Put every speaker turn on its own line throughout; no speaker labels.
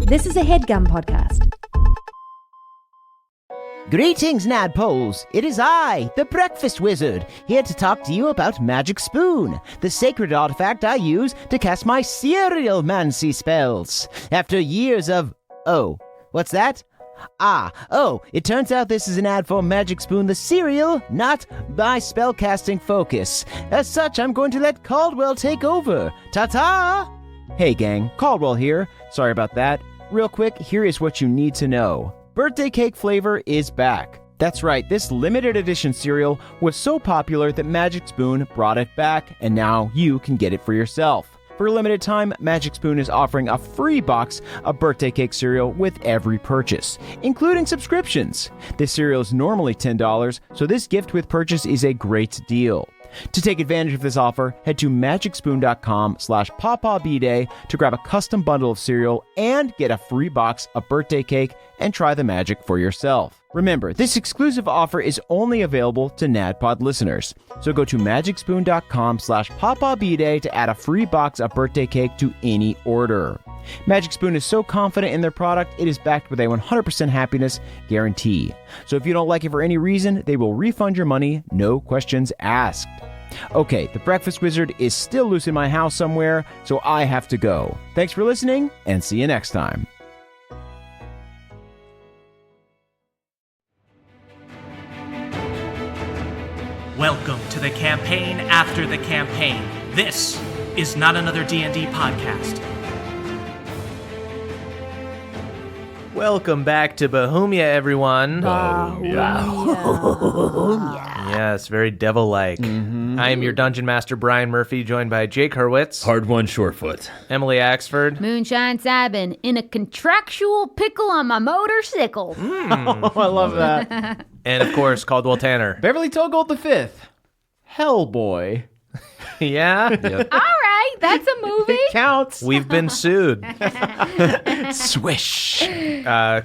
This is a HeadGum podcast.
Greetings, Nadpoles. It is I, the Breakfast Wizard, here to talk to you about Magic Spoon, the sacred artifact I use to cast my cereal-mancy spells. After years of... Oh, what's that? It turns out this is an ad for Magic Spoon the cereal, not my spellcasting focus. As such, I'm going to let Caldwell take over. Ta-ta! Hey gang, Caldwell here. Sorry about that. Real quick, here is what you need to know. Birthday cake flavor is back. That's right, this limited edition cereal was so popular that Magic Spoon brought it back, and now you can get it for yourself. For a limited time, Magic Spoon is offering a free box of birthday cake cereal with every purchase, including subscriptions. This cereal is normally $10, so this gift with purchase is a great deal. To take advantage of this offer, head to magicspoon.com/PawPawBDay to grab a custom bundle of cereal and get a free box of birthday cake and try the magic for yourself. Remember, this exclusive offer is only available to NADPOD listeners. So go to magicspoon.com/PawPawBDay to add a free box of birthday cake to any order. Magic Spoon is so confident in their product, it is backed with a 100% happiness guarantee. So if you don't like it for any reason, they will refund your money, no questions asked. Okay, the Breakfast Wizard is still loose in my house somewhere, so I have to go. Thanks for listening, and see you next time.
Welcome to the campaign after the campaign. This is not another D&D podcast.
Welcome back to Bohemia, everyone. Yes, very devil-like. I am your Dungeon Master, Brian Murphy, joined by Jake Hurwitz.
Hard one, Shorefoot.
Emily Axford.
Moonshine Sabin in a contractual pickle on my motorcycle.
Oh, I love that.
And, of course, Caldwell Tanner.
Beverly Togold V. Hellboy.
Yeah?
Yep.
All right, that's a movie.
Counts.
We've been sued.
Swish.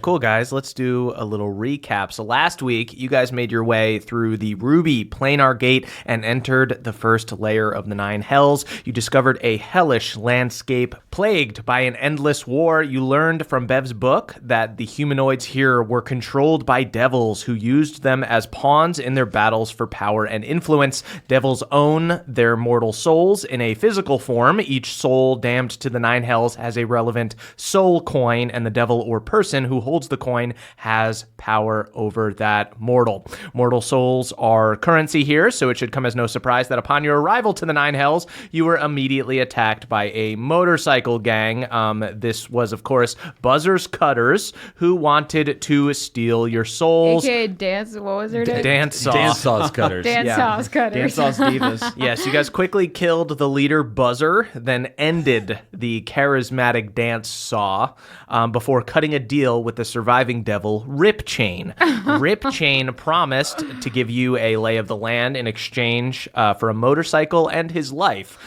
Cool, guys. Let's do a little recap. So last week, you guys made your way through the Ruby Planar Gate and entered the first layer of the Nine Hells. You discovered a hellish landscape plagued by an endless war. You learned from Bev's book that the humanoids here were controlled by devils who used them as pawns in their battles for power and influence. Devils own their mortal souls in a physical form. Each soul damned to the Nine Hells has a relevant soul coin, and the devil or person who holds the coin has power over that mortal. Mortal souls are currency here, so it should come as no surprise that upon your arrival to the Nine Hells, you were immediately attacked by a motorcycle gang. This was, of course, Buzzer's Cutters, who wanted to steal your souls.
AKA Dance, what was her name?
Dance Saw.
Dance Sauce Cutters.
Dance Sauce Cutters.
Dance Sauce Divas.
Yes, you guys quickly killed the leader, Buzzer, then ended the charismatic Dance Saw before cutting a deal with the surviving devil, Rip Chain. Rip Chain promised to give you a lay of the land in exchange for a motorcycle and his life.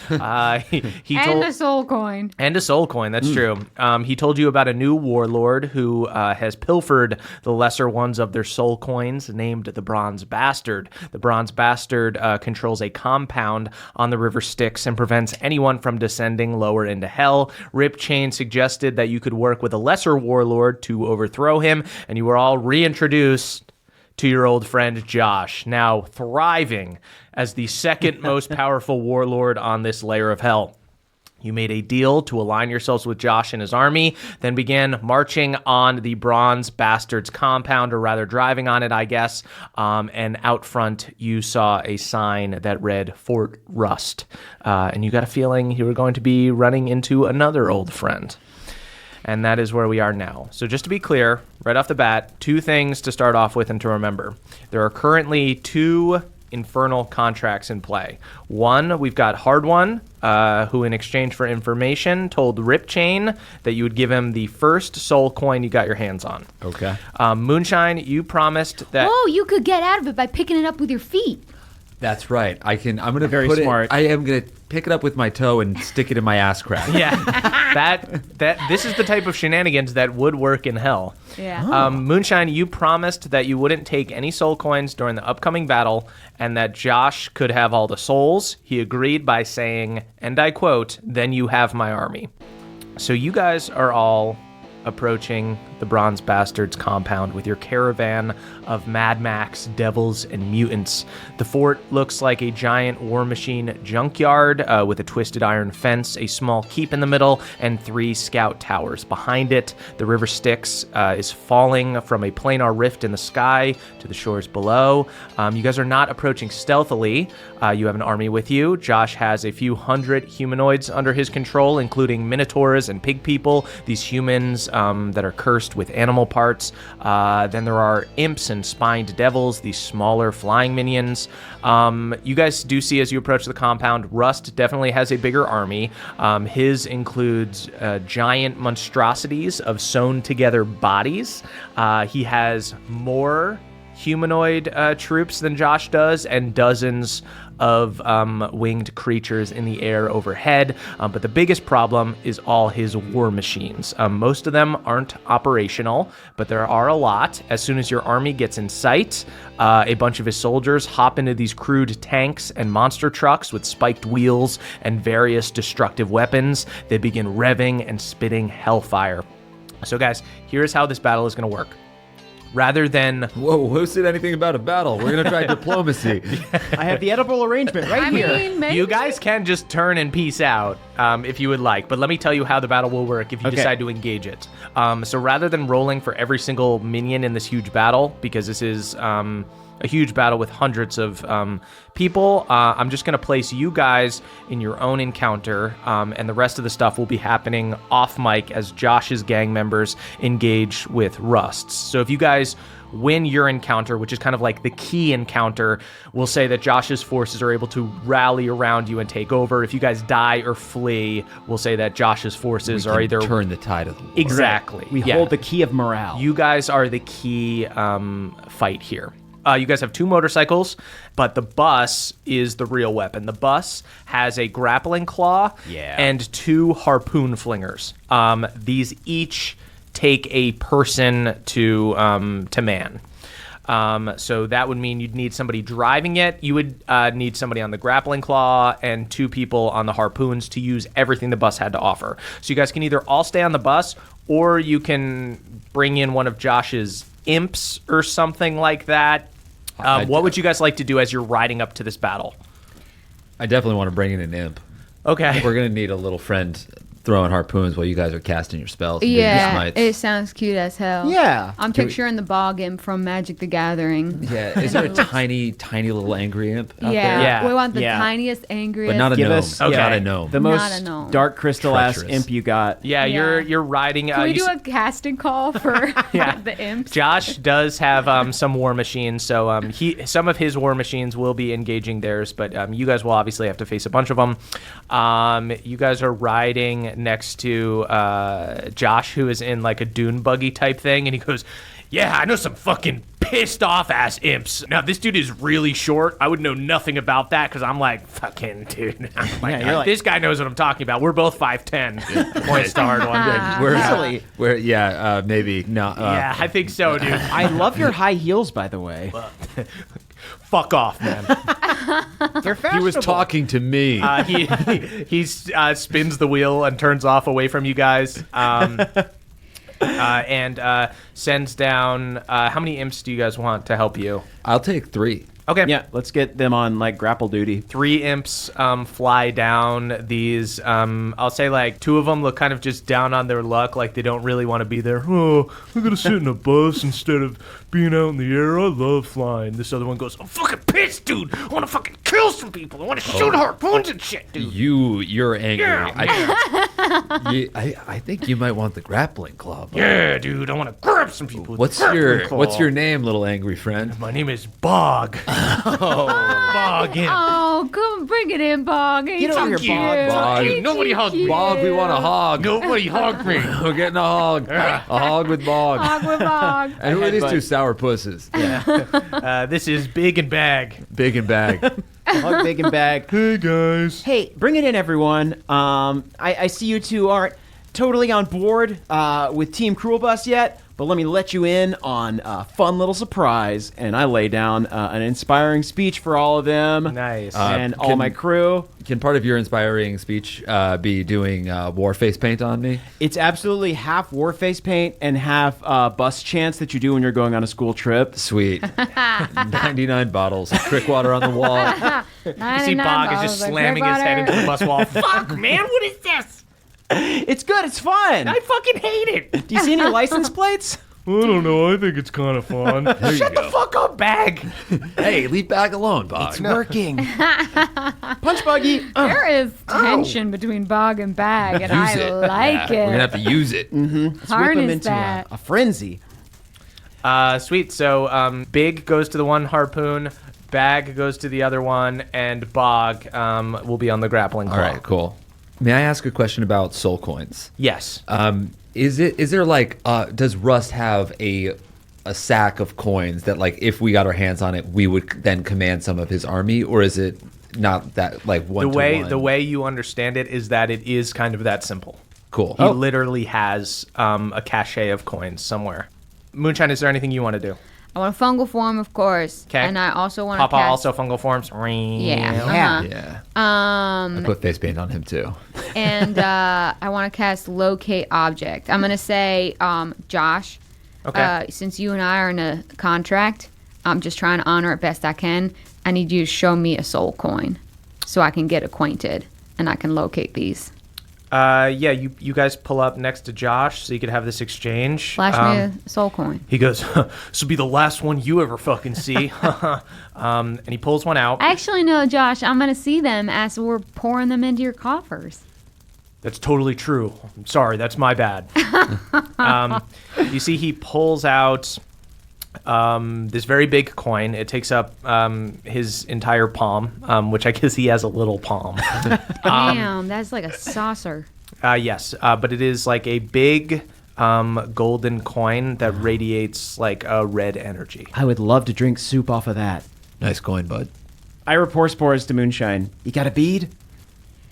He told
a soul coin.
And a soul coin, that's true. He told you about a new warlord who has pilfered the lesser ones of their soul coins, named the Bronze Bastard. The Bronze Bastard controls a compound on the River Styx and prevents anyone from descending lower into hell. Rip Chain suggested that you could work with a lesser warlord to overthrow him, and you were all reintroduced to your old friend Josh, now thriving as the second most powerful warlord on this layer of hell. You made a deal to align yourselves with Josh and his army, then began marching on the Bronze Bastard's compound, or rather driving on it, I guess. And out front, you saw a sign that read Fort Rust. And you got a feeling you were going to be running into another old friend. And that is where we are now. So just to be clear, right off the bat, two things to start off with and to remember. There are currently two infernal contracts in play. One, we've got Hard One, who in exchange for information told Rip Chain that you would give him the first soul coin you got your hands on.
Okay.
Moonshine, you promised that...
Oh, you could get out of it by picking it up with your feet.
That's right. I'm gonna
Very
put
smart.
I am gonna pick it up with my toe and stick it in my ass crack.
Yeah, this is the type of shenanigans that would work in hell.
Yeah.
Moonshine, you promised that you wouldn't take any soul coins during the upcoming battle, and that Josh could have all the souls. He agreed by saying, and I quote, "Then you have my army." So you guys are all approaching the Bronze Bastards compound with your caravan of Mad Max, devils, and mutants. The fort looks like a giant War Machine junkyard with a twisted iron fence, a small keep in the middle, and 3 scout towers. Behind it, the river Styx is falling from a planar rift in the sky to the shores below. You guys are not approaching stealthily. You have an army with you. Josh has a few hundred humanoids under his control, including minotaurs and pig people, these humans that are cursed with animal parts. Then there are imps and spined devils, these smaller flying minions. You guys do see as you approach the compound, Rust definitely has a bigger army. His includes giant monstrosities of sewn together bodies. He has more humanoid troops than Josh does, and dozens of winged creatures in the air overhead. But the biggest problem is all his war machines. Most of them aren't operational, but there are a lot. As soon as your army gets in sight, a bunch of his soldiers hop into these crude tanks and monster trucks with spiked wheels and various destructive weapons. They begin revving and spitting hellfire. So guys, here's how this battle is going to work. Rather than...
Whoa, who said anything about a battle? We're going to try diplomacy.
I have the edible arrangement right here.
Maybe.
You guys can just turn and peace out if you would like, but let me tell you how the battle will work if you decide to engage it. So rather than rolling for every single minion in this huge battle, because this is a huge battle with hundreds of people, I'm just going to place you guys in your own encounter, and the rest of the stuff will be happening off mic as Josh's gang members engage with Rust's. So if you guys win your encounter, which is kind of like the key encounter, we'll say that Josh's forces are able to rally around you and take over. If you guys die or flee, we'll say that Josh's forces are either...
turn the tide of the war.
Exactly.
We hold the key of morale.
You guys are the key fight here. You guys have 2 motorcycles, but the bus is the real weapon. The bus has a grappling claw and 2 harpoon flingers. These each take a person to man. So that would mean you'd need somebody driving it. You would need somebody on the grappling claw and 2 people on the harpoons to use everything the bus had to offer. So you guys can either all stay on the bus, or you can bring in one of Josh's imps or something like that. What would you guys like to do as you're riding up to this battle?
I definitely want to bring in an imp.
Okay.
We're going to need a little friend throwing harpoons while you guys are casting your spells. And doing your
Yeah,
smites.
it sounds cute as hell.
Yeah.
I'm picturing the bog imp from Magic the Gathering.
Yeah, is there a tiny little angry imp out there?
Yeah.
We want the
Yeah.
tiniest, angriest.
But not a
Give
gnome.
us-
Okay.
Not a gnome.
The
Not a
most
gnome.
dark crystal-ass
Treacherous.
imp you got.
Yeah,
Yeah.
you're riding...
Can we
you
do
s-
a casting call for
Yeah.
the imps?
Josh does have some war machines, so some of his war machines will be engaging theirs, but you guys will obviously have to face a bunch of them. You guys are riding next to Josh, who is in like a dune buggy type thing, and he goes, "Yeah, I know some fucking pissed off ass imps. Now this dude is really short. I would know nothing about that because I'm like fucking dude. I'm like,
you're like-
this guy knows what I'm talking about. We're both 5'10". Point starred one day.
Maybe not.
Yeah, I think so, dude.
I love your high heels, by the way.
Fuck off, man.
They're fashionable.
He was talking to me.
He spins the wheel and turns off away from you guys, and sends down. How many imps do you guys want to help you?
I'll take 3.
Okay.
Yeah, let's get them on like grapple duty.
3 imps fly down these. I'll say like 2 of them look kind of just down on their luck, like they don't really want to be there. Oh, I'm gonna sit in a bus instead of being out in the air. I love flying. This other one goes, I'm fucking pissed, dude. I want to fucking kill some people. I want to shoot harpoons and shit, dude.
You're angry.
Yeah,
I think you might want the grappling claw. buddy.
Yeah, dude. I want to grab some people. with
What's
the grappling
your
claw.
What's your name, little angry friend?
My name is Bog. Bog imp.
Oh, come bring it in, Bog. Ain't
Get over
you
here,
cute?
Bog.
Ain't
Nobody
you
hug me.
cute?
Bog, we want a hog.
Nobody hug me.
We're getting a hog. A hog with Bog.
Hog with Bog.
And who are these
Headbutt.
2 sour pusses?
This is Big and Bag.
Big and bag.
Hug, bacon bag.
Hey, guys.
Hey, bring it in, everyone. I see you 2 aren't totally on board with Team Cruel Bus yet, but let me let you in on a fun little surprise. And I lay down an inspiring speech for all of them.
Nice.
And all my crew.
Can part of your inspiring speech be doing war face paint on me?
It's absolutely half war face paint and half bus chants that you do when you're going on a school trip.
Sweet. 99 bottles of crick water on the wall.
You see Bog is just slamming his head into the bus wall. Fuck, man, what is this?
It's good. It's fun.
I fucking hate it.
Do you see any license plates?
I don't know. I think it's kind of fun. Shut the fuck up, Bag.
Hey, leave Bag alone, Bog.
It's working. Punch Buggy.
There is tension between Bog and Bag, and I like it.
We're going to have to use it.
Let's whip them
Harness
into
that.
a frenzy.
Sweet. So Big goes to the one harpoon, Bag goes to the other one, and Bog will be on the grappling claw.
All right, cool. May I ask a question about soul coins?
Yes.
Is there like does Rust have a sack of coins that, like, if we got our hands on it, we would then command some of his army, or is it not that like one
The way you understand it is that it is kind of that simple.
Cool.
He literally has a cache of coins somewhere. Moonshine, is there anything you want to do?
I want a fungal form, of course.
'Kay.
And I also want to
Papa
cast...
also fungal forms.
Yeah.
Yeah. I put face paint on him too.
And I want to cast locate object. I'm going to say, Josh,
Okay.
since you and I are in a contract, I'm just trying to honor it best I can. I need you to show me a soul coin so I can get acquainted and I can locate these.
Yeah, you guys pull up next to Josh so you could have this exchange.
Flash me a soul coin.
He goes, this will be the last one you ever fucking see. And he pulls one out.
Actually, no, Josh, I'm going to see them as we're pouring them into your coffers.
That's totally true. I'm sorry, that's my bad. You see he pulls out this very big coin. It takes up his entire palm, which I guess he has a little palm.
Damn, that's like a saucer.
Yes, but it is like a big golden coin that radiates like a red energy.
I would love to drink soup off of that.
Nice coin, bud.
I report spores to Moonshine. You got a bead?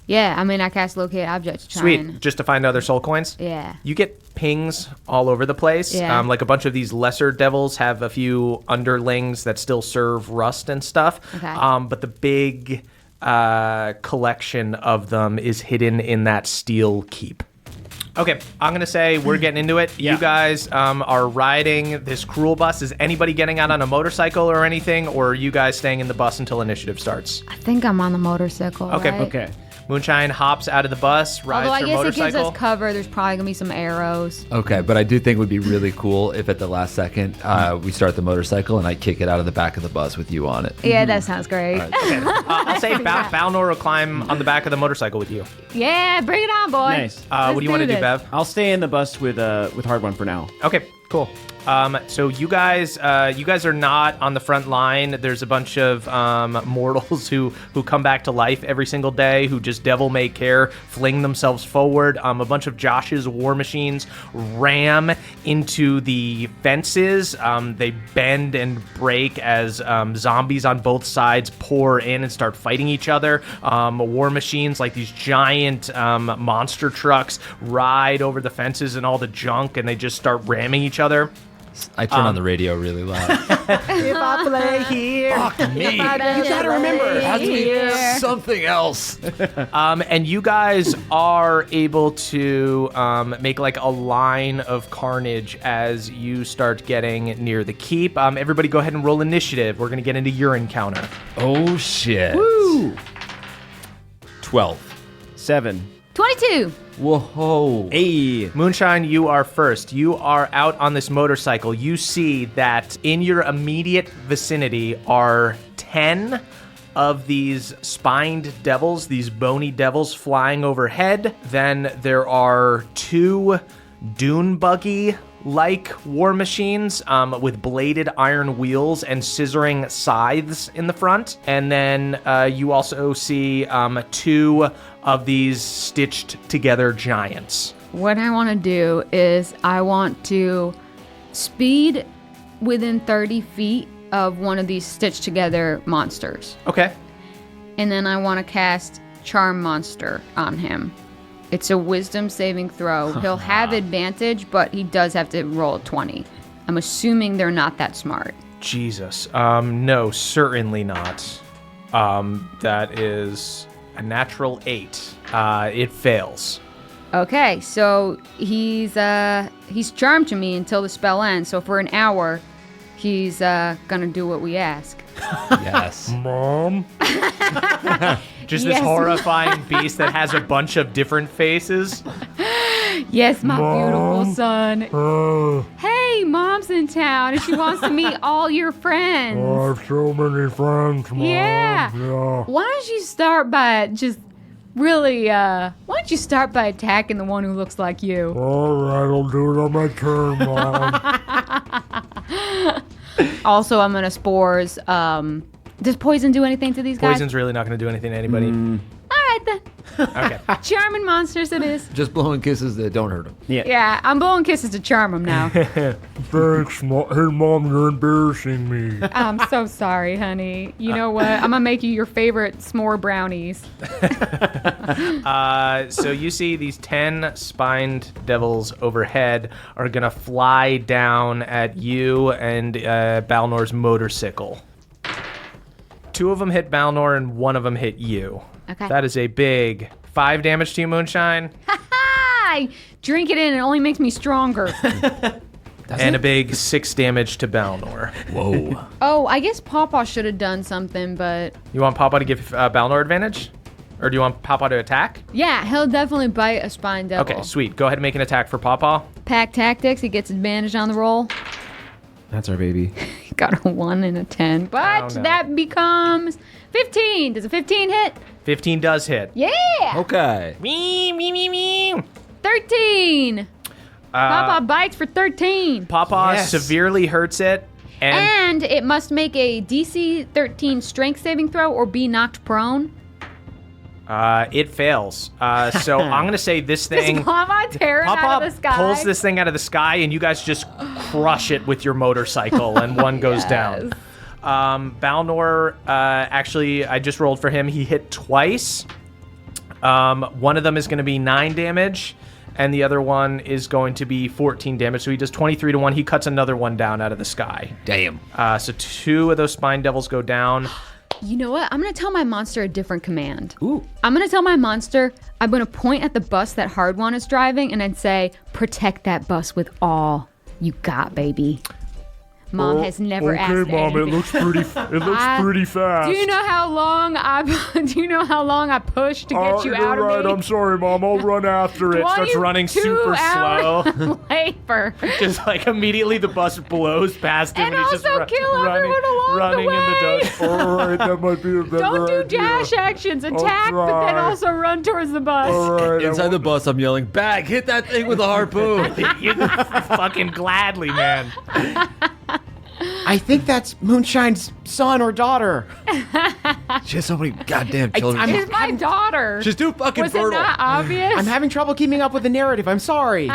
Yeah, I mean, I cast locate object to try
Sweet,
and...
just to find other soul coins?
Yeah.
You get pings all over the place.
Yeah.
Like a bunch of these lesser devils have a few underlings that still serve Rust and stuff.
Okay.
But the big collection of them is hidden in that steel keep. Okay, I'm going to say we're getting into it.
Yeah.
You guys are riding this cruel bus. Is anybody getting out on a motorcycle or anything, or are you guys staying in the bus until initiative starts?
I think I'm on the motorcycle,
Okay,
right?
Okay.
Moonshine hops out of the bus, rides
Although I
her
guess it
motorcycle.
gives us cover. There's probably going to be some arrows.
Okay, but I do think it would be really cool if at the last second we start the motorcycle and I kick it out of the back of the bus with you on it.
Yeah, that sounds great.
Okay. I'll say Balnor will climb on the back of the motorcycle with you.
Yeah, bring it on, boy.
Nice.
What do you want to do,
this.
Bev?
I'll stay in the bus with Hard One for now.
Okay, cool. So you guys are not on the front line. There's a bunch of mortals who come back to life every single day, who just devil may care, fling themselves forward. A bunch of Josh's war machines ram into the fences. They bend and break as zombies on both sides pour in and start fighting each other. War machines, like these giant monster trucks, ride over the fences and all the junk, and they just start ramming each other.
I turn on the radio really loud.
If I play here,
Fuck me.
you gotta remember.
It has to be something else.
And you guys are able to make like a line of carnage as you start getting near the keep. Everybody go ahead and roll initiative. We're going to get into your encounter.
Oh, shit.
Woo!
12.
7.
22.
Whoa.
Hey.
Moonshine, you are first. You are out on this motorcycle. You see that in your immediate vicinity are 10 of these spined devils, these bony devils flying overhead. Then there are 2 dune buggy like war machines with bladed iron wheels and scissoring scythes in the front. And then you also see 2 of these stitched together giants.
What I want to do is I want to speed within 30 feet of one of these stitched together monsters.
Okay.
And then I want to cast Charm Monster on him. It's a wisdom saving throw. He'll have advantage, but he does have to roll a 20. I'm assuming they're not that smart.
Jesus. No, certainly not. That is a natural 8. It fails.
Okay, so he's charmed to me until the spell ends. So for an hour, he's gonna do what we ask.
Yes.
Mom?
Just
Yes.
this horrifying beast that has a bunch of different faces.
Yes, my beautiful son. Hey, Mom's in town and she wants to meet all your friends.
I have so many friends, Mom.
Yeah. Why don't you start by just really, why don't you start by attacking the one who looks like you?
All right, I'll do it on my turn, Mom.
Also, I'm gonna spores. Does poison do anything to these guys?
Poison's really not going to do anything to anybody.
All right then.
Okay.
Charming monsters it is.
Just blowing kisses that don't hurt him.
Yeah, I'm blowing kisses to charm them now.
Thanks, Mom. Hey, Mom, you're embarrassing me.
I'm so sorry, honey. You know what? I'm gonna make you your favorite s'more brownies.
So you see these 10 spined devils overhead are going to fly down at you and Balnor's motorcycle. 2 of them hit Balnor and 1 of them hit you.
Okay.
That is a big 5 damage to you, Moonshine.
Hi! Drink it in, it only makes me stronger.
And a big 6 damage to Balnor.
Whoa.
Oh, I guess Pawpaw should have done something, but
You want Papa to give Balnor advantage? Or do you want Papa to attack?
yeah, he'll definitely bite a spine devil.
Okay, sweet. Go ahead and make an attack for Papa.
Pack tactics, he gets advantage on the roll.
That's our baby.
Got a 1 and a 10, but
Oh, no.
that becomes 15. Does a 15 hit?
15 does hit.
Yeah!
Okay.
Me.
13! Pawpaw bites for 13.
Papa
Yes.
severely hurts it. And
And it must make a DC 13 strength saving throw or be knocked prone.
it fails. So I'm going to say this thing...
Does Mama tear it out
Papa
of the sky?
pulls this thing out of the sky, and you guys just crush it with your motorcycle, and one goes down. Balnor, actually, I just rolled for him. He hit twice. One of them is going to be 9 damage, and the other one is going to be 14 damage. So he does 23 to 1. He cuts another one down out of the sky.
Damn.
So 2 of those spine devils go down.
You know what? I'm going to tell my monster a different command.
Ooh.
I'm going to tell my monster, I'm going to point at the bus that Hardwan is driving and I'd say, protect that bus with all you got, baby. Mom has never asked
Okay, Mom,
anything.
it looks pretty fast.
Do you know how long I pushed to get you out
you're right.
of me?
I'm sorry, Mom. I'll run after it.
Starts running
22
super
hours
slow.
labor.
Just like immediately the bus blows past him,
And
and he's just
also kill everyone along the
running in the
way.
dust.
All right, that might be a better
Don't do
idea.
dash actions. Attack, but then
try.
also run towards the bus.
All right,
Inside the bus, I'm yelling, "Bag! Hit that thing with a harpoon!"
You fucking gladly, man.
I think that's Moonshine's son or daughter.
She has so many goddamn children.
She's my daughter.
She's too fucking
Was it
fertile.
not obvious?
I'm having trouble keeping up with the narrative. I'm sorry.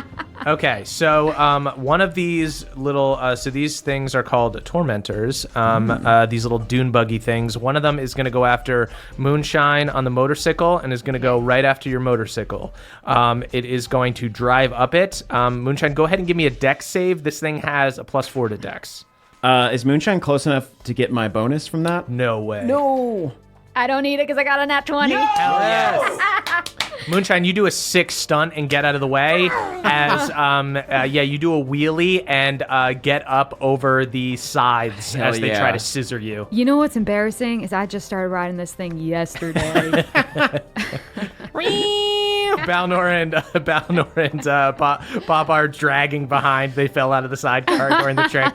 Okay, so one of these little, so these things are called tormentors. These little dune buggy things. One of them is going to go after Moonshine on the motorcycle and is going to go right after your motorcycle. It is going to drive up it. Moonshine, go ahead and give me a dex save. This thing has a +4 to dex.
Is Moonshine close enough to get my bonus from that?
No way.
No.
I don't need it because I got a nat 20.
Hell yes. Moonshine, you do a 6 stunt and get out of the way as, you do a wheelie and get up over the sides as they try to scissor you.
You know what's embarrassing is I just started riding this thing yesterday.
Balnor and Pop are dragging behind. They fell out of the sidecar during the train.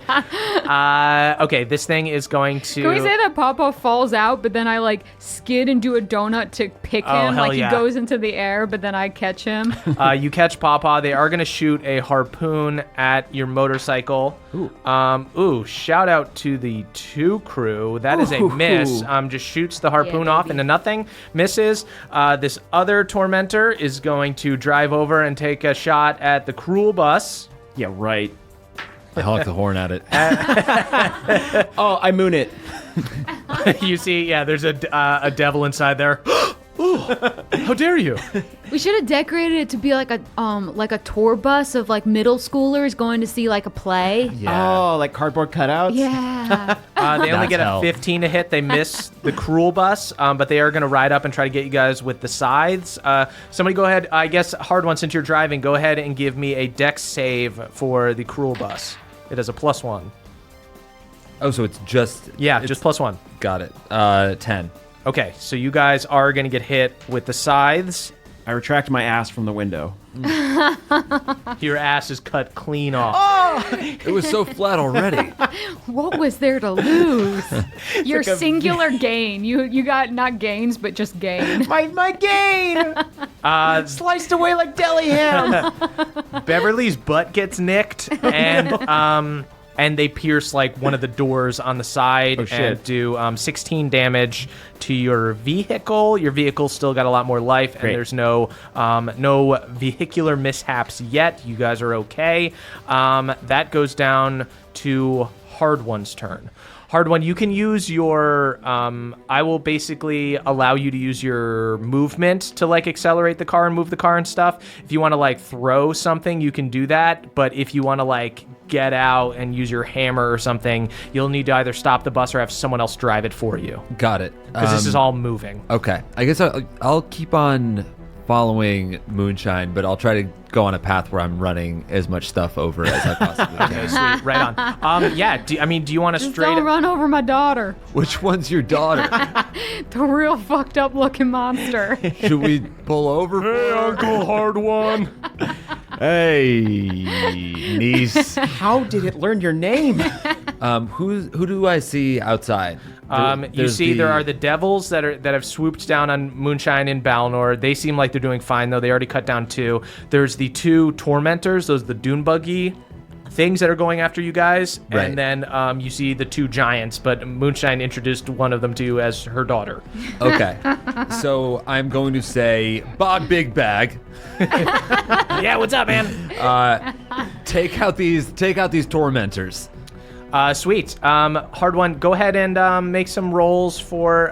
Okay, this thing is going to...
Can we say that Papa falls out, but then I skid and do a donut to pick him?
hell
He
yeah.
goes into the air, but then I catch him.
You catch Papa. They are going to shoot a harpoon at your motorcycle. Ooh, shout out to the 2 crew. That is a miss. Just shoots the harpoon off into nothing. Misses. This other tormentor is going to drive over and take a shot at the cruel bus.
Yeah, right.
I honk the horn at it.
Oh, I moon it.
You see, there's a devil inside there. How dare you?
We should have decorated it to be like a tour bus of like middle schoolers going to see like a play.
Oh, like cardboard cutouts?
Yeah.
They only
That's
get a
hell.
15 to hit. They miss the cruel bus, but they are going to ride up and try to get you guys with the scythes. Somebody go ahead. I guess, Hard One, since you're driving, go ahead and give me a dex save for the cruel bus. It has a +1.
Oh, so it's just...
Yeah,
it's-
just +1.
Got it. 10.
Okay, so you guys are going to get hit with the scythes.
I retract my ass from the window.
Your ass is cut clean off.
It was so flat already.
What was there to lose? Your singular gain. You got not gains, but just gain.
My gain! Sliced away like deli ham!
Beverly's butt gets nicked, and they pierce like one of the doors on the side and do 16 damage to your vehicle. Your vehicle's still got a lot more life, and there's no vehicular mishaps yet. You guys are okay. That goes down to Hard One's turn. Hard One, you can use your, I will basically allow you to use your movement to like accelerate the car and move the car and stuff. If you want to like throw something, you can do that. But if you want to like get out and use your hammer or something, you'll need to either stop the bus or have someone else drive it for you.
Got it.
Because this is all moving.
Okay. I guess I'll keep on following Moonshine, but I'll try to go on a path where I'm running as much stuff over as I possibly can.
Okay, sweet. Right on. Yeah, do you want to
Just
straight
don't run over my daughter.
Which one's your daughter?
The real fucked up looking monster.
Should we pull over?
Hey, Uncle Hard One.
Hey, niece. How did it learn your name?
Who do I see outside?
You see, there are the devils that have swooped down on Moonshine and Balnor. They seem like they're doing fine, though. They already cut down 2. There's the 2 tormentors, those the dune buggy things that are going after you guys,
Right.
and then you see the 2 giants. But Moonshine introduced one of them to you as her daughter.
Okay. So I'm going to say, Bog Big Bag,
Yeah, what's up, man?
take out these tormentors.
Sweet. Hard One, go ahead and make some rolls for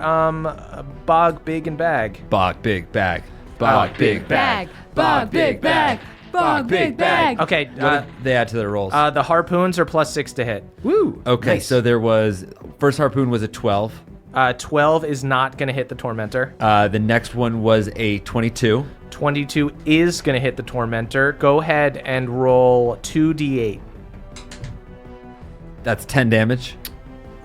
Bog, Big, and Bag.
Bog Big Bag. Bog Big Bag.
Bog big bag. Bog big bag.
Okay.
What did they add to their rolls?
The harpoons are +6 to hit.
Woo!
Okay,
Nice.
so there was first harpoon was a 12.
12 is not going to hit the tormentor.
The next one was a 22.
22 is going to hit the tormentor. Go ahead and roll 2d8.
That's 10 damage.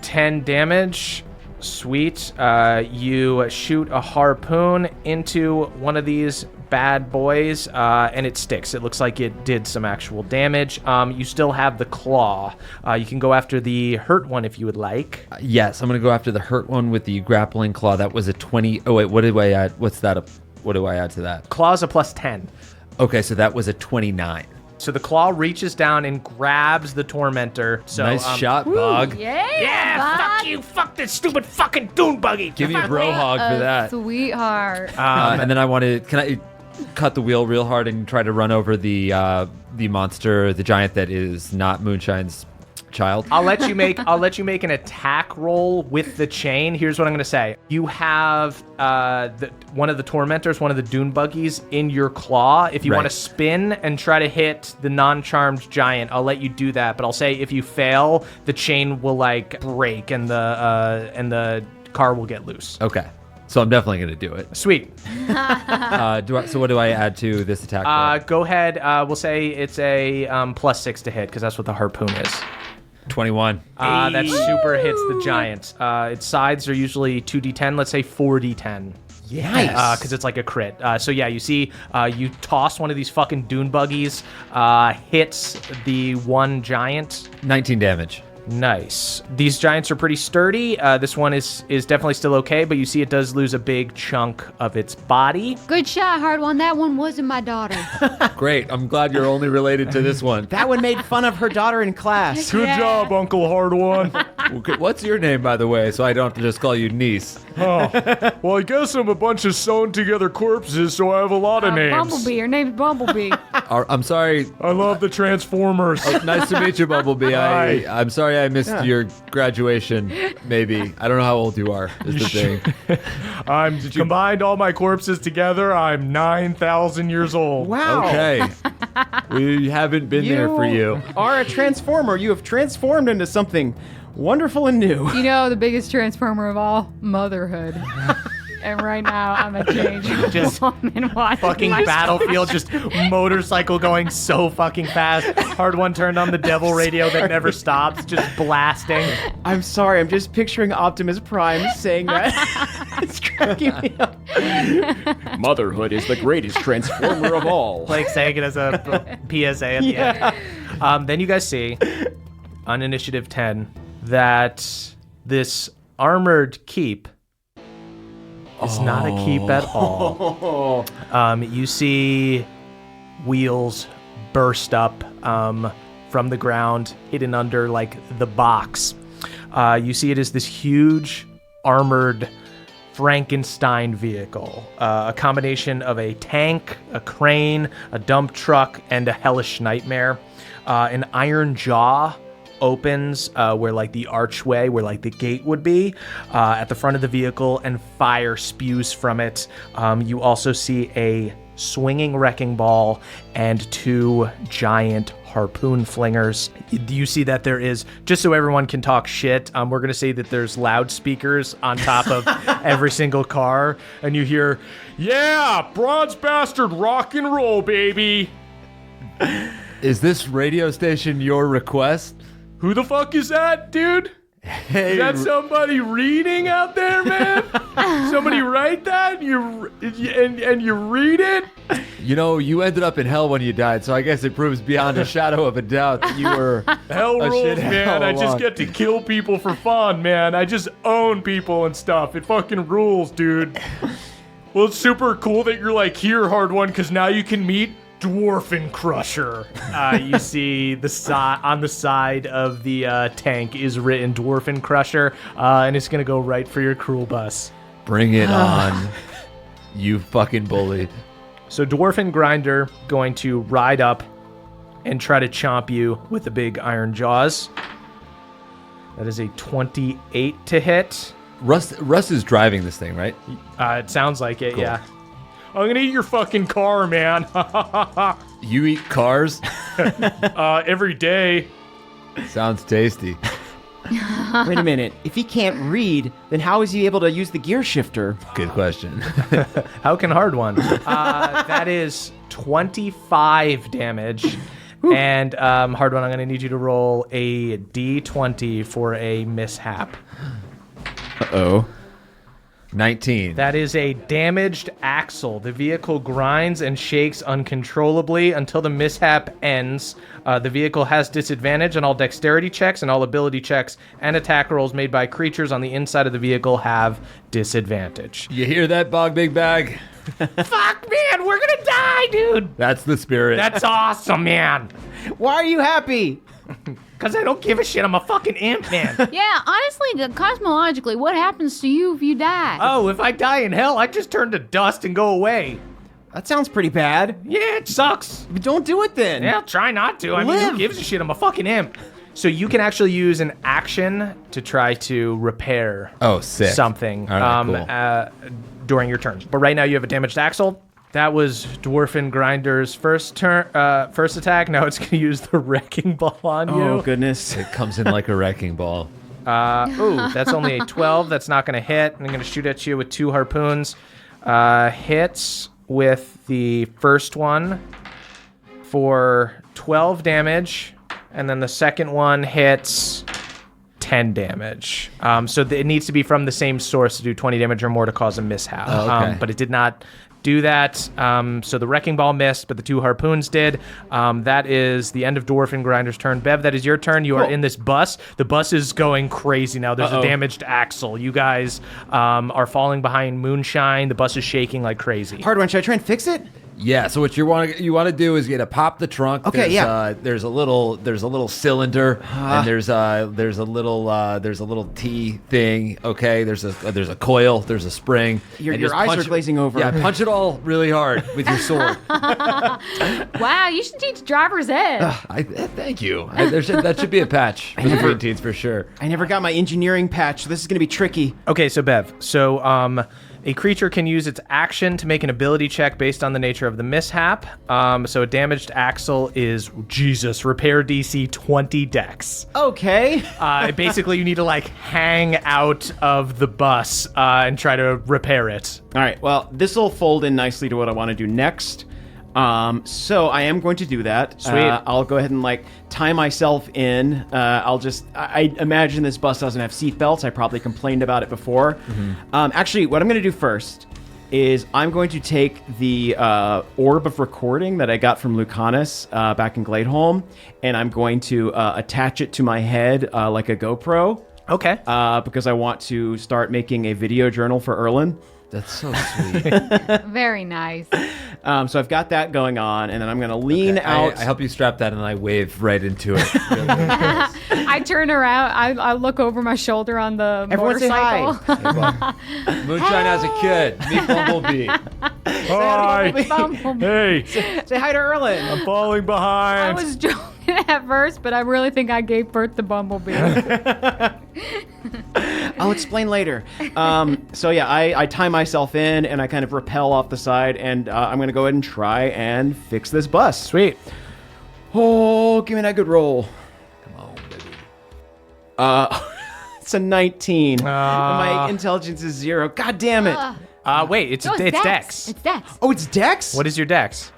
10 damage. Sweet. You shoot a harpoon into one of these bad boys, and it sticks. It looks like it did some actual damage. You still have the claw. You can go after the hurt one if you would like.
Yes, I'm going to go after the hurt one with the grappling claw. That was a 20. Oh, wait, what did I add? What do I add to that?
Claw's a +10.
Okay, so that was a 29.
So the claw reaches down and grabs the tormentor. So,
Nice shot, Bog.
Yeah,
Fuck you, fuck this stupid fucking dune buggy.
Give me a bro hog for that.
Sweetheart.
And then can I cut the wheel real hard and try to run over the monster, the giant that is not Moonshine's child?
I'll let you make an attack roll with the chain. Here's what I'm going to say. You have one of the tormentors, one of the dune buggies in your claw. If you
Right.
want to spin and try to hit the non-charmed giant, I'll let you do that. But I'll say if you fail, the chain will like break and the car will get loose.
Okay. So I'm definitely going to do it.
Sweet.
So what do I add to this attack roll?
Go ahead. We'll say it's a +6 to hit because that's what the harpoon is.
21.
That super hits the giant. Its sides are usually 2d10. Let's say 4d10.
Nice.
Because it's like a crit. So yeah, you see, you toss one of these fucking dune buggies, hits the one giant.
19 damage.
Nice. These giants are pretty sturdy. This one is definitely still okay, but you see it does lose a big chunk of its body.
Good shot, Hard One. That one wasn't my daughter.
Great. I'm glad you're only related to this one.
That one made fun of her daughter in class.
Good job,
Uncle Hard One.
What's your name, by the way, so I don't have to just call you niece?
Well, I guess I'm a bunch of sewn together corpses, so I have a lot of names.
Bumblebee. Your name's Bumblebee.
I'm sorry.
I love the Transformers.
Nice to meet you, Bumblebee.
Hi.
I'm sorry I missed your graduation, maybe. I don't know how old you are, is the thing.
I'm combined all my corpses together. I'm 9,000 years old.
Wow.
Okay. We haven't been there for you.
Are a transformer. You have transformed into something wonderful and new.
You know the biggest transformer of all? Motherhood. And right now, I'm a changed
Just
woman watching
fucking
my
battlefield, just motorcycle going so fucking fast. Hard One turned on the devil radio that never stops, just blasting.
I'm sorry. I'm just picturing Optimus Prime saying that. It's cracking me up. Motherhood is the greatest transformer of all.
Like saying it as a PSA at the end.
Then you guys see on Initiative 10 that this armored keep is not a keep at all. You see wheels burst up from the ground, hidden under like the box. You see it is this huge armored Frankenstein vehicle, a combination of a tank, a crane, a dump truck, and a hellish nightmare. An iron jaw opens where like the archway, where like the gate would be, at the front of the vehicle, and fire spews from it. You also see a swinging wrecking ball and two giant harpoon flingers. You see that there is, just so everyone can talk shit, we're going to say that there's loudspeakers on top of every single car, and you hear, "Yeah, Bronze Bastard rock and roll, baby."
Is this radio station your request?
Who the fuck is that, dude?
Hey,
Is that somebody reading out there, man? Somebody write that and you read it?
you know, you ended up in hell when you died, so I guess it proves beyond a shadow of a doubt that you were
Hell
a
rules,
shithead
man.
all
I just
along.
get to kill people for fun, man. I just own people and stuff. It fucking rules, dude. Well, it's super cool that you're like here, Hard One, because now you can meet Dwarfen Crusher. You see on the side of the tank is written Dwarfen Crusher, and it's gonna go right for your cruel bus.
Bring it on, you fucking bully.
So Dwarfen Grinder going to ride up and try to chomp you with the big iron jaws. That is a 28 to hit.
Russ is driving this thing, right?
It sounds like it, yeah. I'm gonna eat your fucking car, man.
You eat cars?
Every day.
Sounds tasty.
Wait a minute. If he can't read, then how is he able to use the gear shifter?
Good question.
How can Hard One? That is 25 damage. And Hard One, I'm gonna need you to roll a d20 for a mishap.
Uh-oh.
19.
That is a damaged axle. The vehicle grinds and shakes uncontrollably until the mishap ends. The vehicle has disadvantage on all dexterity checks and all ability checks, and attack rolls made by creatures on the inside of the vehicle have disadvantage.
You hear that, Bog Big Bag?
Fuck, man, we're gonna die, dude.
That's the spirit.
That's awesome, man.
Why are you happy?
Because I don't give a shit. I'm a fucking imp, man.
Yeah, honestly, cosmologically, what happens to you if you die?
Oh, if I die in hell, I just turn to dust and go away.
That sounds pretty bad.
Yeah, it sucks.
But don't do it then.
Yeah, I'll try not to. I mean,
Live.
who gives a shit? I'm a fucking imp.
So you can actually use an action to try to repair
sick.
something
All right, cool.
During your turn. But right now you have a damaged axle. That was Dwarfen Grinder's first attack. Now it's going to use the wrecking ball on you.
Oh, goodness.
It comes in like a wrecking ball.
That's only a 12. That's not going to hit. I'm going to shoot at you with two harpoons. Hits with the first one for 12 damage, and then the second one hits 10 damage. So it needs to be from the same source to do 20 damage or more to cause a mishap.
Okay.
But it did not do that. So the wrecking ball missed, but the two harpoons did. That is the end of Dwarfen Grinder's turn. Bev, that is your turn. You are in this bus. The bus is going crazy now. There's a damaged axle. You guys are falling behind Moonshine. The bus is shaking like crazy.
Hard One, should I try and fix it?
Yeah. So what you want to do is pop the trunk.
Okay,
There's a little cylinder, and there's a little T thing. Okay. There's a coil. There's a spring.
Your
and just
eyes
punch
are glazing over.
Yeah. Punch it all really hard with your sword.
Wow, you should teach driver's ed.
Thank you. That should be a patch for the green teens for sure.
I never got my engineering patch, so this is going to be tricky.
Okay, so Bev, a creature can use its action to make an ability check based on the nature of the mishap. So a damaged axle is, repair DC 20 dex.
Okay.
Basically, you need to hang out of the bus and try to repair it.
All right, well, this will fold in nicely to what I want to do next. So I am going to do that.
Sweet.
I'll go ahead and tie myself in. I imagine this bus doesn't have seat belts. I probably complained about it before. Actually, what I'm going to do first is I'm going to take the orb of recording that I got from Lucanus back in Gladeholm, and I'm going to attach it to my head like a GoPro.
Okay.
Because I want to start making a video journal for Erlen.
That's so sweet.
Very nice.
So I've got that going on, and then I'm going to lean out.
I help you strap that, and I wave right into it.
I turn around. I look over my shoulder on the
Everyone say
motorcycle.
Hey, Moonshine as a kid. Meet Bumblebee.
Hi.
Bumblebee.
Hey,
Say hi to Erlen.
I'm falling
I
behind.
was joking at first, but I really think I gave birth to Bumblebee.
I'll explain later. I tie myself in, and I kind of rappel off the side, and I'm going to go ahead and try and fix this bus.
Sweet.
Oh, give me that good roll.
Come on, baby.
It's a 19. My intelligence is 0. God damn it.
Wait, it's
No,
Dex.
It's Dex.
Oh, it's Dex?
What is your Dex?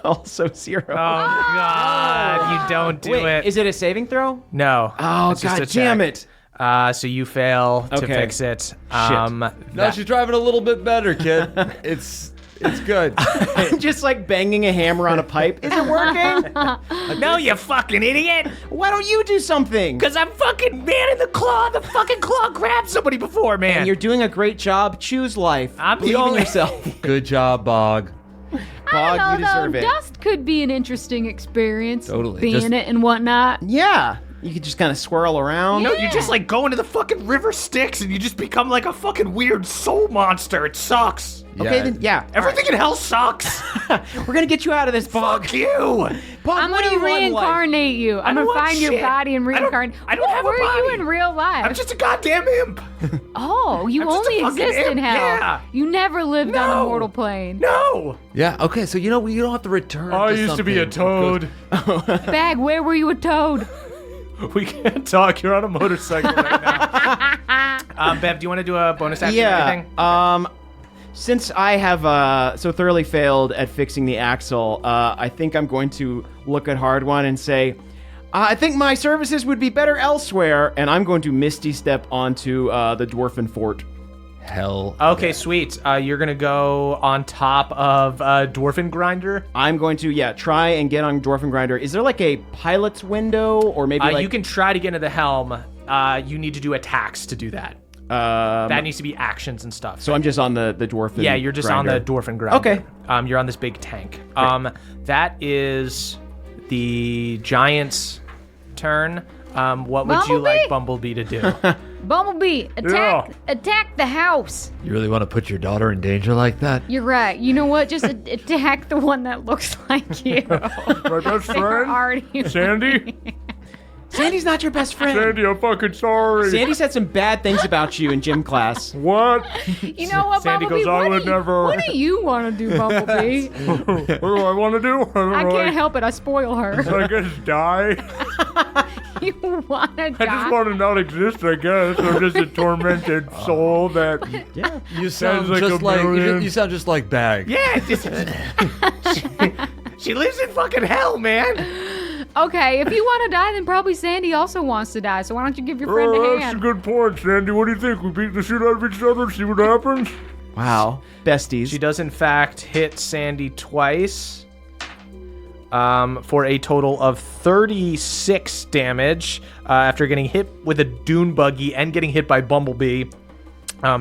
Also 0.
Oh, God, you don't do
Wait,
it.
is it a saving throw?
No.
Oh,
it's just
God
a
damn
check.
it.
So you fail to
Okay.
fix it.
No, she's driving a little bit better, kid. It's good.
I'm just banging a hammer on a pipe. Is it working?
No, you fucking idiot!
Why don't you do something?
Because I'm fucking man in the claw. The fucking claw grabbed somebody before, man.
And you're doing a great job. Choose life.
I'm the
Believe in
only-
yourself.
Good job, Bog.
I
Bog,
don't
you
know,
deserve
though.
it.
Dust could be an interesting experience.
Totally.
Being
Just-
it and whatnot.
Yeah. You could just kind of swirl around.
No, you just go into the fucking river Styx and you just become a fucking weird soul monster. It sucks.
Okay, then, yeah.
Everything in hell sucks.
We're going to get you out of this, Bog.
Fuck you.
Bog,
I'm
what do
gonna
you want in life?
reincarnate you. I'm
don't
gonna
want
find your
shit.
body and
I don't-
reincarnate.
I don't have a
Where are you
body.
in real life?
I'm just a goddamn imp.
Oh, you
I'm just a
only
fucking
exist in
imp,
hell.
yeah.
You never lived on
No.
a mortal plane.
No.
Yeah, okay, so you don't have to return
I
to
used to be a
something.
toad.
Bag, where were you a toad?
We can't talk. You're on a motorcycle right now. Bev, do you want to do a bonus action or anything?
Yeah. Since I have so thoroughly failed at fixing the axle, I think I'm going to look at Hard One and say, I think my services would be better elsewhere, and I'm going to Misty Step onto the Dwarfen Fort.
Hell.
Okay, sweet. You're going to go on top of Dwarfen Grinder.
I'm going to, try and get on Dwarfen Grinder. Is there a pilot's window, or maybe
You can try to get into the helm. You need to do attacks to do that. That needs to be actions and stuff.
So I'm just on the Dwarfen
yeah, you're just
Grinder.
on the Dwarfen Grinder.
Okay.
You're on this big tank. That is the giant's turn. What would you like Bumblebee to do?
Bumblebee, attack the house.
You really want to put your daughter in danger like that?
You're right. You know what? Just attack the one that looks like you.
My best
They're already
Sandy?
Sandy's not your best friend.
Sandy, I'm fucking sorry.
Sandy said some bad things about you in gym class.
What?
You know what,
Sandy
Bumblebee?
goes, I
what
would
do you,
never.
What do you want to do, Bumblebee?
What do I want to do?
I can't help it. I spoil her.
I guess die.
You want to
I
die?
just want to not exist, I guess. I'm just a tormented soul that.
Yeah.
You
Sounds
sound
like
just
a
like
million.
you sound just like Bag.
Yeah, she lives in fucking hell, man.
Okay, if you want to die, then probably Sandy also wants to die. So why don't you give your friend a
That's a
hand?
good point, Sandy. What do you think? We beat the shit out of each other, see what happens?
Wow. Besties.
She does, in fact, hit Sandy twice for a total of 36 damage after getting hit with a dune buggy and getting hit by Bumblebee.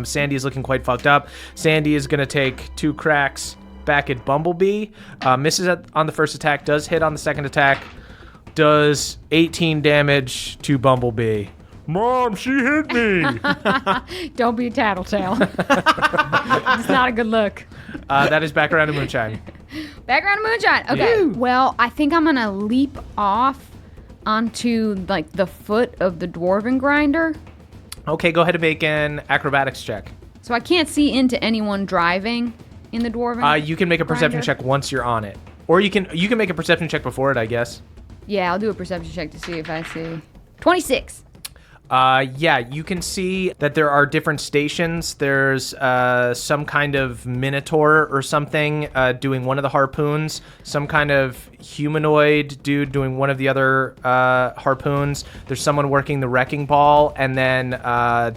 Sandy is looking quite fucked up. Sandy is going to take 2 cracks back at Bumblebee. Misses on the first attack, does hit on the second attack, does 18 damage to Bumblebee. Mom, she hit me.
Don't be a tattletale. It's not a good look.
That is back around to Moonshine.
Background of Moonshine. Okay. Well, I think I'm gonna leap off onto like the foot of the dwarven grinder.
Okay, go ahead and make an acrobatics check.
So I can't see into anyone driving in the dwarven.
You can make a perception
grinder?
check once you're on it, or you can make a perception check before it, I guess.
Yeah, I'll do a perception check to see if I see. 26.
Yeah, you can see that there are different stations. There's some kind of minotaur or something doing one of the harpoons, some kind of humanoid dude doing one of the other harpoons. There's someone working the wrecking ball, and then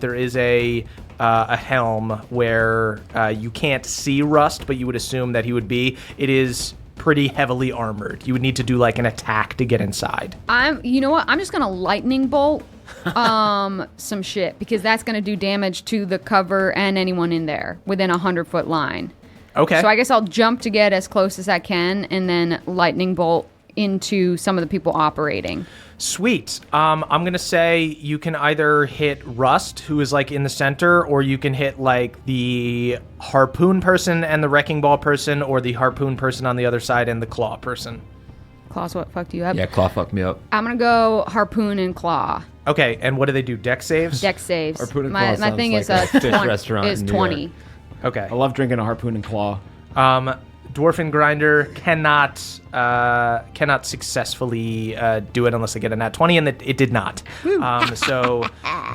there is a helm where you can't see Rust, but you would assume that he would be. It is pretty heavily armored. You would need to do like an attack to get inside.
You know what? I'm just gonna lightning bolt some shit because that's gonna do damage to the cover and anyone in there within 100-foot line.
Okay.
So I guess I'll jump to get as close as I can and then lightning bolt into some of the people operating.
Sweet. I'm gonna say you can either hit Rust, who is like in the center, or you can hit like the harpoon person and the wrecking ball person, or the harpoon person on the other side and the claw person.
Claw's what fucked you up?
Yeah, claw fucked me up.
I'm gonna go harpoon and claw.
Okay, and what do they do? Deck saves?
Deck saves.
Harpoon and
my
claw
thing is
sounds like a fish
20,
restaurant
is
in New
20.
York.
Okay.
I love drinking a harpoon and claw.
Dwarfen Grinder cannot successfully do it unless they get a nat 20, and it did not. So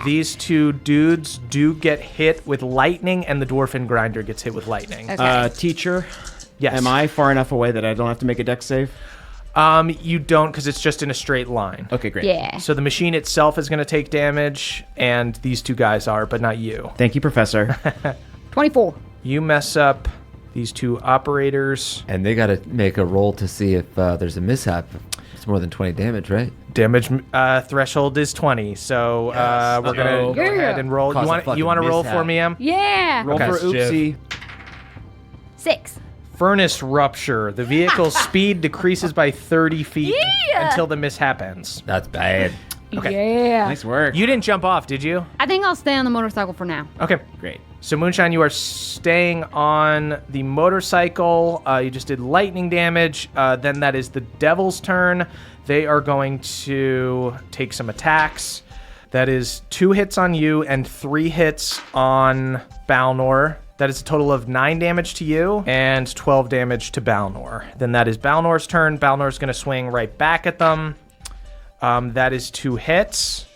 these two dudes do get hit with lightning, and the Dwarfen Grinder gets hit with lightning.
Okay.
Teacher,
Yes.
am I far enough away that I don't have to make a dex save?
You don't, because it's just in a straight line.
Okay, great.
Yeah.
So the machine itself is going to take damage, and these two guys are, but not you.
Thank you, Professor.
24.
You mess up these two operators.
And they got to make a roll to see if there's a mishap. It's more than 20 damage, right?
Damage threshold is 20, so we're going to go ahead and roll.
Cause a
You want
fucking
to roll
mishap.
for me, Em?
Yeah.
Roll for oopsie.
6.
Furnace rupture. The vehicle's speed decreases by 30 feet
Yeah.
until the mishap ends.
That's bad.
Okay.
Yeah.
Nice work.
You didn't jump off, did you?
I think I'll stay on the motorcycle for now.
Okay.
Great.
So, Moonshine, you are staying on the motorcycle. You just did lightning damage. Then that is the Devil's turn. They are going to take some attacks. That is 2 hits on you and 3 hits on Balnor. That is a total of 9 damage to you and 12 damage to Balnor. Then that is Balnor's turn. Balnor's going to swing right back at them. That is 2 hits.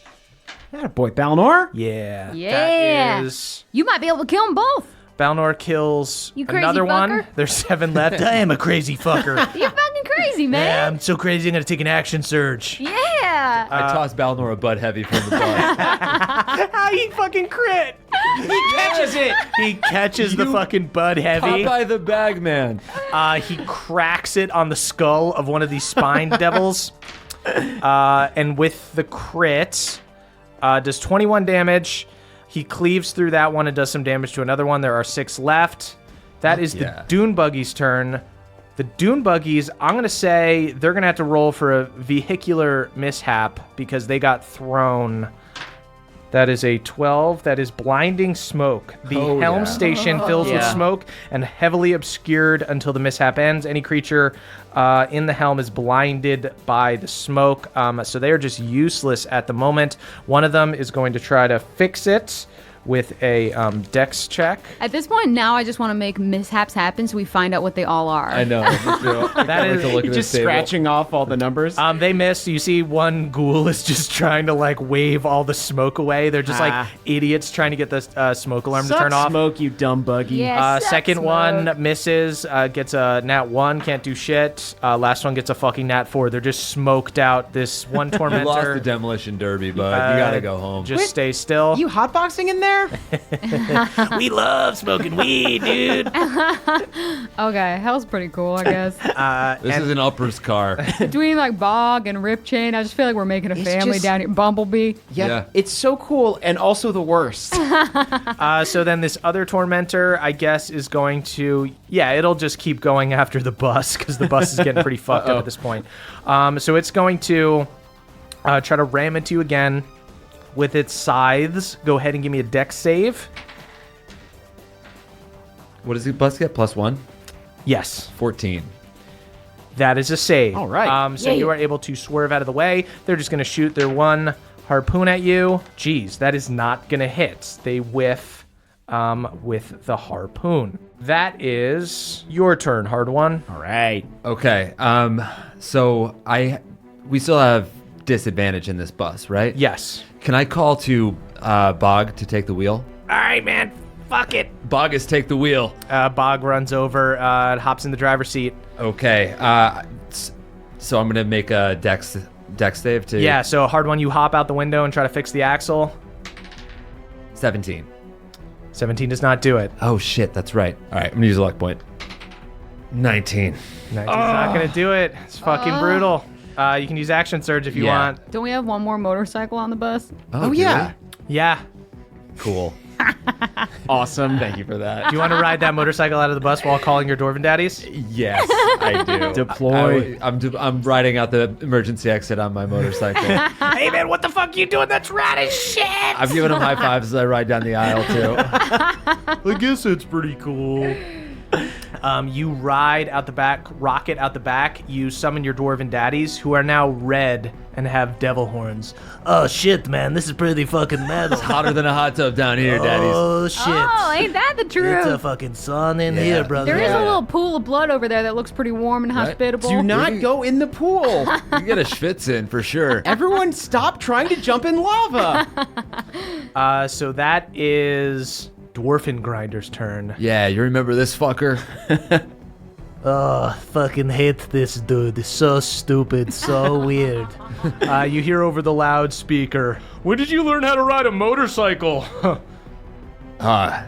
Attaboy, Balnor.
Yeah.
Yeah.
That is...
You might be able to kill them both.
Balnor kills
You crazy
another one.
fucker.
There's 7 left. I am a crazy fucker.
You're fucking crazy,
Yeah,
man.
I'm so crazy I'm going to take an action surge.
Yeah.
I tossed Balnor a butt heavy from the butt.
How he fucking crit? He catches it. He catches the fucking Bud Heavy.
Popeye the bag man.
He cracks it on the skull of one of these spine devils. And with the crit, does 21 damage. He cleaves through that one and does some damage to another one. There are 6 left. That is the Dune Buggy's turn. The Dune Buggies, I'm going to say they're going to have to roll for a vehicular mishap because they got thrown. That is a 12. That is blinding smoke. The helm station fills with smoke and heavily obscured until the mishap ends. Any creature in the helm is blinded by the smoke. So they are just useless at the moment. One of them is going to try to fix it with a dex check.
At this point, now I just want to make mishaps happen so we find out what they all are.
I know.
That is
Just scratching off all the numbers.
They missed. You see one ghoul is just trying to like wave all the smoke away. They're just like idiots trying to get the smoke alarm to turn off.
Smoke, you dumb buggy.
Yeah. suck
Second
smoke.
one misses, gets a nat 1, can't do shit. Last one gets a fucking nat 4. They're just smoked out. This one
You lost the
tormentor
demolition derby, bud. You gotta go home.
just stay still.
You hotboxing in there? there?
We love smoking weed, dude.
Okay, hell's pretty cool, I guess.
This is an uppers car.
Between like Bog and Rip Chain, I just feel like we're making a family
just-
down here. Bumblebee.
Yeah.
It's so cool and also the worst.
So then this other tormentor, I guess, is going to... Yeah, it'll just keep going after the bus because the bus is getting pretty fucked up at this point. So it's going to try to ram into you again with its scythes. Go ahead and give me a dex save.
What does the bus get? +1?
Yes.
14.
That is a save.
All right.
So you are able to swerve out of the way. They're just going to shoot their one harpoon at you. Jeez, that is not going to hit. They whiff with the harpoon. That is your turn, hard one.
All right.
Okay. So we still have disadvantage in this bus, right?
Yes.
Can I call to Bog to take the wheel?
All right, man. Fuck it.
Bogus, take the wheel.
Bog runs over, hops in the driver's seat.
Okay. So I'm gonna make a dex save to.
Yeah, so hard one, you hop out the window and try to fix the axle.
17.
17 does not do it.
Oh shit, that's right. All right, I'm gonna use a luck point. 19.
19's not going to do it. It's fucking brutal. You can use action surge if you
Yeah.
want.
Don't we have one more motorcycle on the bus?
Oh, yeah.
Yeah.
Cool.
Awesome.
Thank you for that.
Do you want to ride that motorcycle out of the bus while calling your Dwarven daddies?
Yes, I do.
Deploy.
I'm riding out the emergency exit on my motorcycle.
Hey, man, what the fuck are you doing? That's rad as shit.
I'm giving them high fives as I ride down the aisle too.
I guess it's pretty cool. You ride out the back, rocket out the back. You summon your Dwarven daddies, who are now red and have devil horns. Oh, shit, man. This is pretty fucking metal.
It's hotter than a hot tub down here, daddies.
Oh, shit.
Oh, ain't that the
It's a
truth?
fucking sun in
Yeah.
here, brother.
There is a little pool of blood over there that looks pretty warm and
Right.
hospitable.
Do not go in the pool.
You get a schwitz in for sure.
Everyone stop trying to jump in lava.
So that is Dwarfen Grinder's turn.
Yeah, you remember this fucker?
Fucking hate this dude. It's so stupid, so weird. You hear over the loudspeaker, when did you learn how to ride a motorcycle?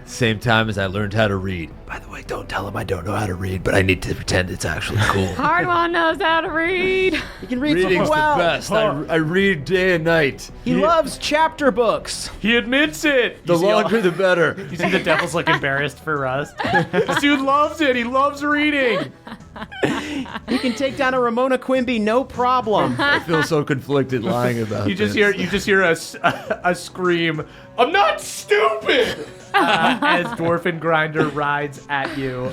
Same time as I learned how to read. By the way, don't tell him I don't know how to read, but I need to pretend it's actually cool.
Hard one knows how to read.
You can read
Reading's
well.
the best. I read day and night.
He loves chapter books.
He admits it.
The longer, the better.
You see the devil's like embarrassed for Rust. This dude loves it. He loves reading.
He can take down a Ramona Quimby, no problem.
I feel so conflicted lying about
You just
this.
hear a scream. I'm not stupid. As Dwarfen Grinder rides at you,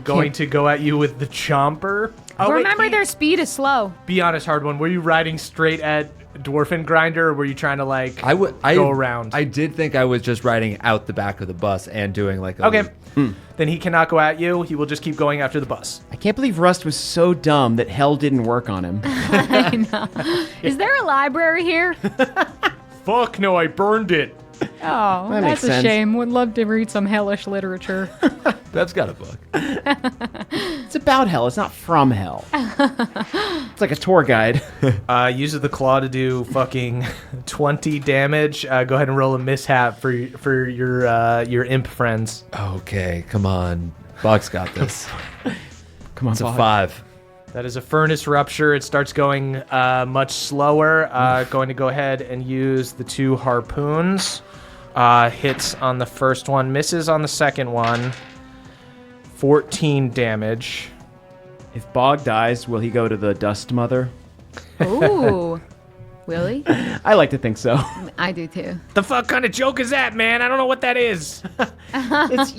going to go at you with the chomper. Oh, wait,
Remember, their speed is slow.
Be honest, hard one. Were you riding straight at Dwarfen Grinder, or were you trying to like go around?
I did think I was just riding out the back of the bus and doing like a
Okay. Then he cannot go at you. He will just keep going after the bus.
I can't believe Rust was so dumb that hell didn't work on him.
I know. Is there a library here?
Fuck no, I burned it.
Oh,
That makes
that's a
sense.
shame. Would love to read some hellish literature.
Bev's got a book.
It's about hell. It's not from hell. It's like a tour guide.
Uses the claw to do fucking 20 damage. Go ahead and roll a mishap for your imp friends.
Okay, come on. Bog's got this.
Come on,
It's a
Bog.
5.
That is a furnace rupture. It starts going much slower. Going to go ahead and use the 2 harpoons. Hits on the first one, misses on the second one. 14 damage.
If Bog dies, will he go to the Dust Mother?
Ooh. Willie?
I like to think so.
I do too.
The fuck kind of joke is that, man? I don't know what that is.
It's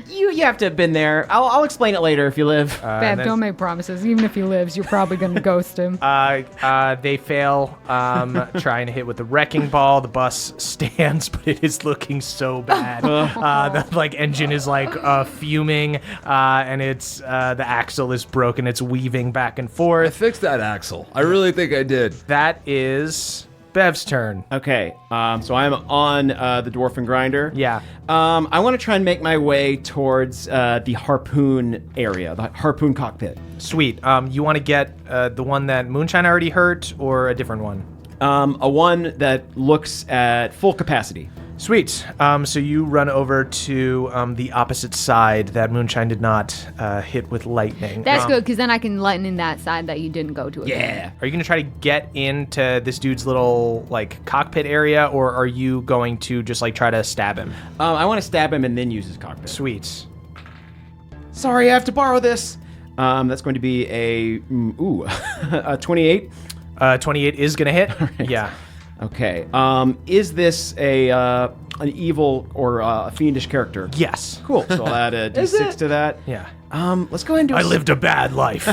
you have to have been there. I'll explain it later if you live.
Bev, don't make promises. Even if he lives, you're probably going to ghost him.
They fail trying to hit with the wrecking ball. The bus stands, but it is looking so bad. The engine is fuming, and it's the axle is broken. It's weaving back and
I
forth.
fixed that axle. I really think I did.
That is Bev's turn.
Okay, so I'm on the Dwarfen Grinder.
Yeah.
I want to try and make my way towards the harpoon area, the harpoon cockpit.
Sweet. You want to get the one that Moonshine already hurt, or a different one?
A one that looks at full capacity.
Sweet. So you run over to the opposite side that Moonshine did not hit with lightning.
That's good, because then I can lighten in that side that you didn't go to.
Yeah.
Are you going to try to get into this dude's little like cockpit area, or are you going to just like try to stab him?
I want to stab him and then use his cockpit.
Sweet.
Sorry, I have to borrow this. That's going to be a 28.
28 is going to hit.
Right.
Yeah.
Okay. Is this an evil or a fiendish character?
Yes.
Cool. So I'll add a d6 to that.
Yeah.
Let's go ahead and do
I lived a bad life.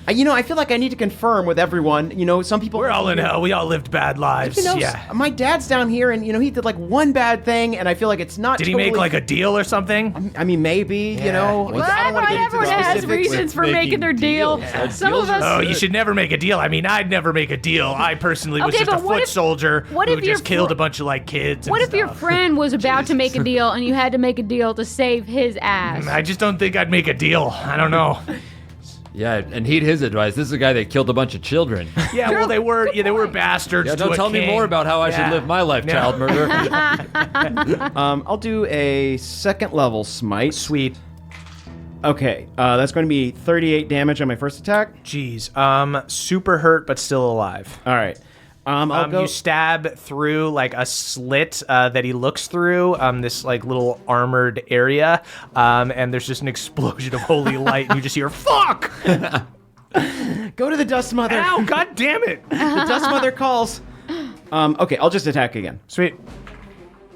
I feel like I need to confirm with everyone. Some people...
We're all in hell. We all lived bad lives. Yeah.
My dad's down here, and, he did, like, one bad thing, and I feel like it's not
Did he make, like, a deal or something?
I mean, maybe,
What?
I don't want to get into
Everyone
the
has
specifics.
reasons for making their deal. Some of us...
Oh, you should never make a deal. I mean, I'd never make a deal. I personally was
Okay,
just a
but what
foot
if-
soldier
what
who
if your
just killed
fr-
a bunch of, like, kids
What
and
if your
stuff.
friend was about to make a deal and you had to make a deal to save his ass?
I just don't think I'd make a deal. I don't know.
Yeah, and heed his advice. This is a guy that killed a bunch of children.
Yeah, well, they were bastards.
Yeah,
to
don't
a
tell me
king.
more about how I should
Yeah.
live my life,
No.
child murderer.
I'll do a second level smite.
Sweet.
Okay, that's going to be 38 damage on my first attack.
Jeez. Super hurt, but still alive.
All right. I'll go.
You stab through like a slit that he looks through, this like little armored area, and there's just an explosion of holy light, and you just hear "fuck."
Go to the Dust Mother.
Ow! God damn it!
The Dust Mother calls. Okay, I'll just attack again.
Sweet.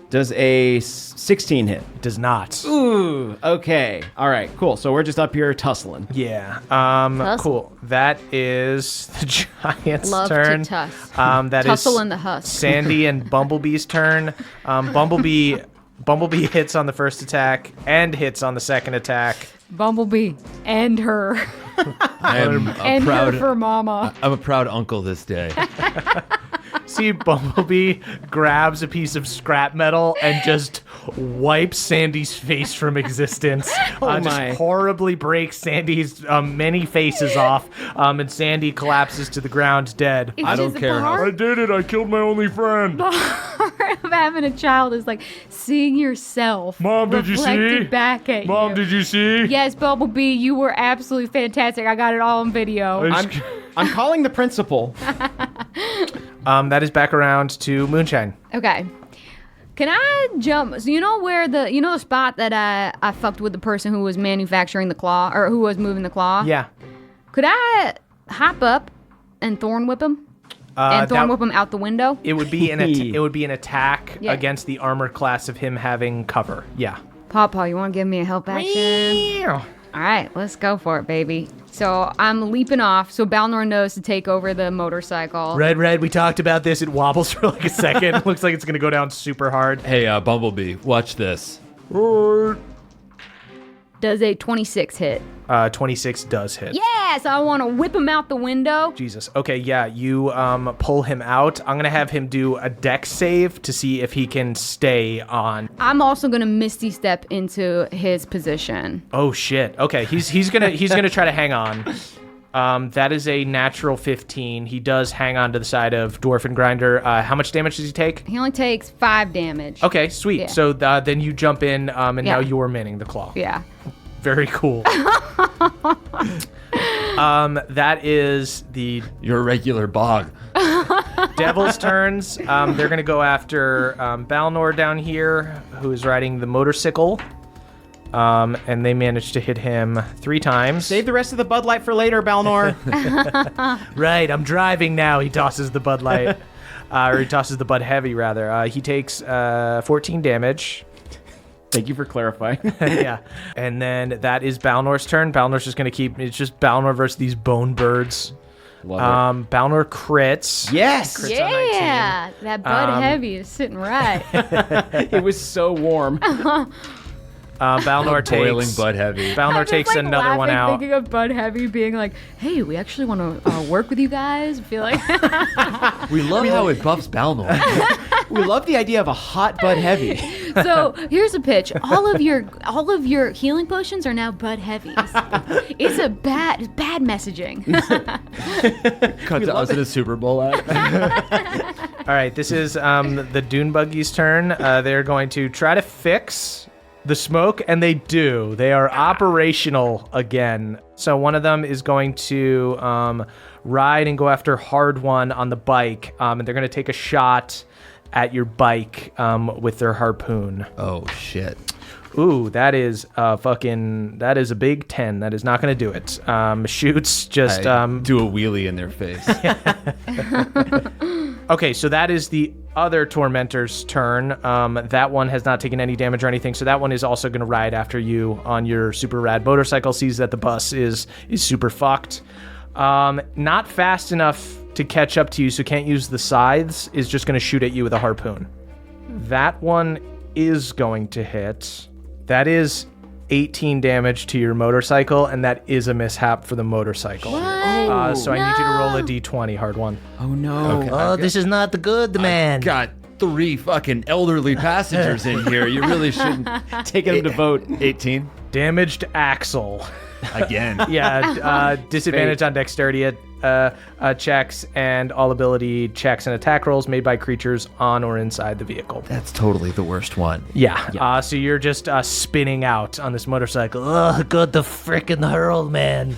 Does a 16 hit?
Does not.
Ooh. Okay. All right. Cool. So we're just up here tussling.
Yeah.
Tussle.
Cool. That is the giant's
Love to
turn.
tussle.
That is
Tussle in the husk.
Sandy and Bumblebee's turn. Bumblebee hits on the first attack and hits on the second attack.
Bumblebee and her.
I'm
And her for mama.
I'm a proud uncle this day.
See, Bumblebee grabs a piece of scrap metal and just wipes Sandy's face from existence.
my.
Just horribly breaks Sandy's many faces off, and Sandy collapses to the ground dead.
It's
I don't
just
care
the
how-
part
did it. I killed my only friend.
of having a child is like seeing yourself
Mom, did you
reflected
see?
Back at
Mom,
you.
did you see?
Yes, Bumblebee, you were absolutely fantastic. I got it all on video.
I'm calling the principal.
That is back around to Moonshine.
Okay. Can I jump? So you know where the spot that I fucked with the person who was manufacturing the claw or who was moving the claw?
Yeah.
Could I hop up and thorn whip him? And thorn whip him out the window?
It would be an attack
Yeah.
against the armored class of him having cover. Yeah.
Pawpaw, you want to give me a help action? All right, let's go for it, baby. So I'm leaping off. So Balnor knows to take over the motorcycle.
Red, we talked about this. It wobbles for like a second. It looks like it's going to go down super hard.
Hey, Bumblebee, watch this.
Does a 26 hit?
26 does hit.
Yeah, so I want to whip him out the window.
Jesus. Okay, yeah, you pull him out. I'm going to have him do a dex save to see if he can stay on.
I'm also going to Misty Step into his position.
Oh shit. Okay, he's going to try to hang on. That is a natural 15. He does hang on to the side of Dwarf and Grinder. How much damage does he take?
He only takes 5 damage.
Okay, sweet.
Yeah.
So then you jump in, and
Yeah.
now you're manning the claw.
Yeah.
Very cool. That is the
You're a regular bog.
Devil's turns. They're going to go after Balnor down here, who is riding the motorcycle. And they managed to hit him 3 times.
Save the rest of the Bud Light for later, Balnor.
Right, I'm driving now. He tosses the Bud Light. Or he tosses the Bud Heavy, rather. He takes 14 damage.
Thank you for clarifying.
Yeah. And then that is Balnor's turn. Balnor's just going to keep... It's just Balnor versus these bone birds.
Love
Balnor crits.
Yes.
Crits on 19.
Yeah, that Bud Heavy is sitting right.
It was so warm.
Balnor
it. Boiling
takes...
Bud Heavy.
Balnor takes another one out.
Thinking of Bud Heavy being like, "Hey, we actually want to work with you guys." I feel like
We love how it buffs Balnor.
We love the idea of a hot Bud Heavy.
So here's a pitch: all of your healing potions are now Bud Heavies. It's a bad messaging.
Cut to us in a Super Bowl ad.
All right, this is the Dune Buggy's turn. They're going to try to fix the smoke, and they do. They are operational again. So one of them is going to ride and go after Hard One on the bike, and they're going to take a shot at your bike with their harpoon.
Oh, shit.
Ooh, that is a big 10. That is not going to do it. Shoots just...
do a wheelie in their face.
Okay, so that is the other Tormentor's turn. That one has not taken any damage or anything, so that one is also going to ride after you on your super rad motorcycle, sees that the bus is super fucked. Not fast enough to catch up to you, so can't use the scythes, is just going to shoot at you with a harpoon. That one is going to hit. That is 18 damage to your motorcycle, and that is a mishap for the motorcycle.
What?
So I need you to roll a d20, Hard One.
Oh no.
Oh, this is not the good man.
Got 3 fucking elderly passengers in here. You really shouldn't.
Taking them to vote.
18
Damaged axle.
again.
Yeah, disadvantage on dexterity checks and all ability checks and attack rolls made by creatures on or inside the vehicle.
That's totally the worst one.
Yeah. So you're just spinning out on this motorcycle.
Oh, good the frickin' hurl, man.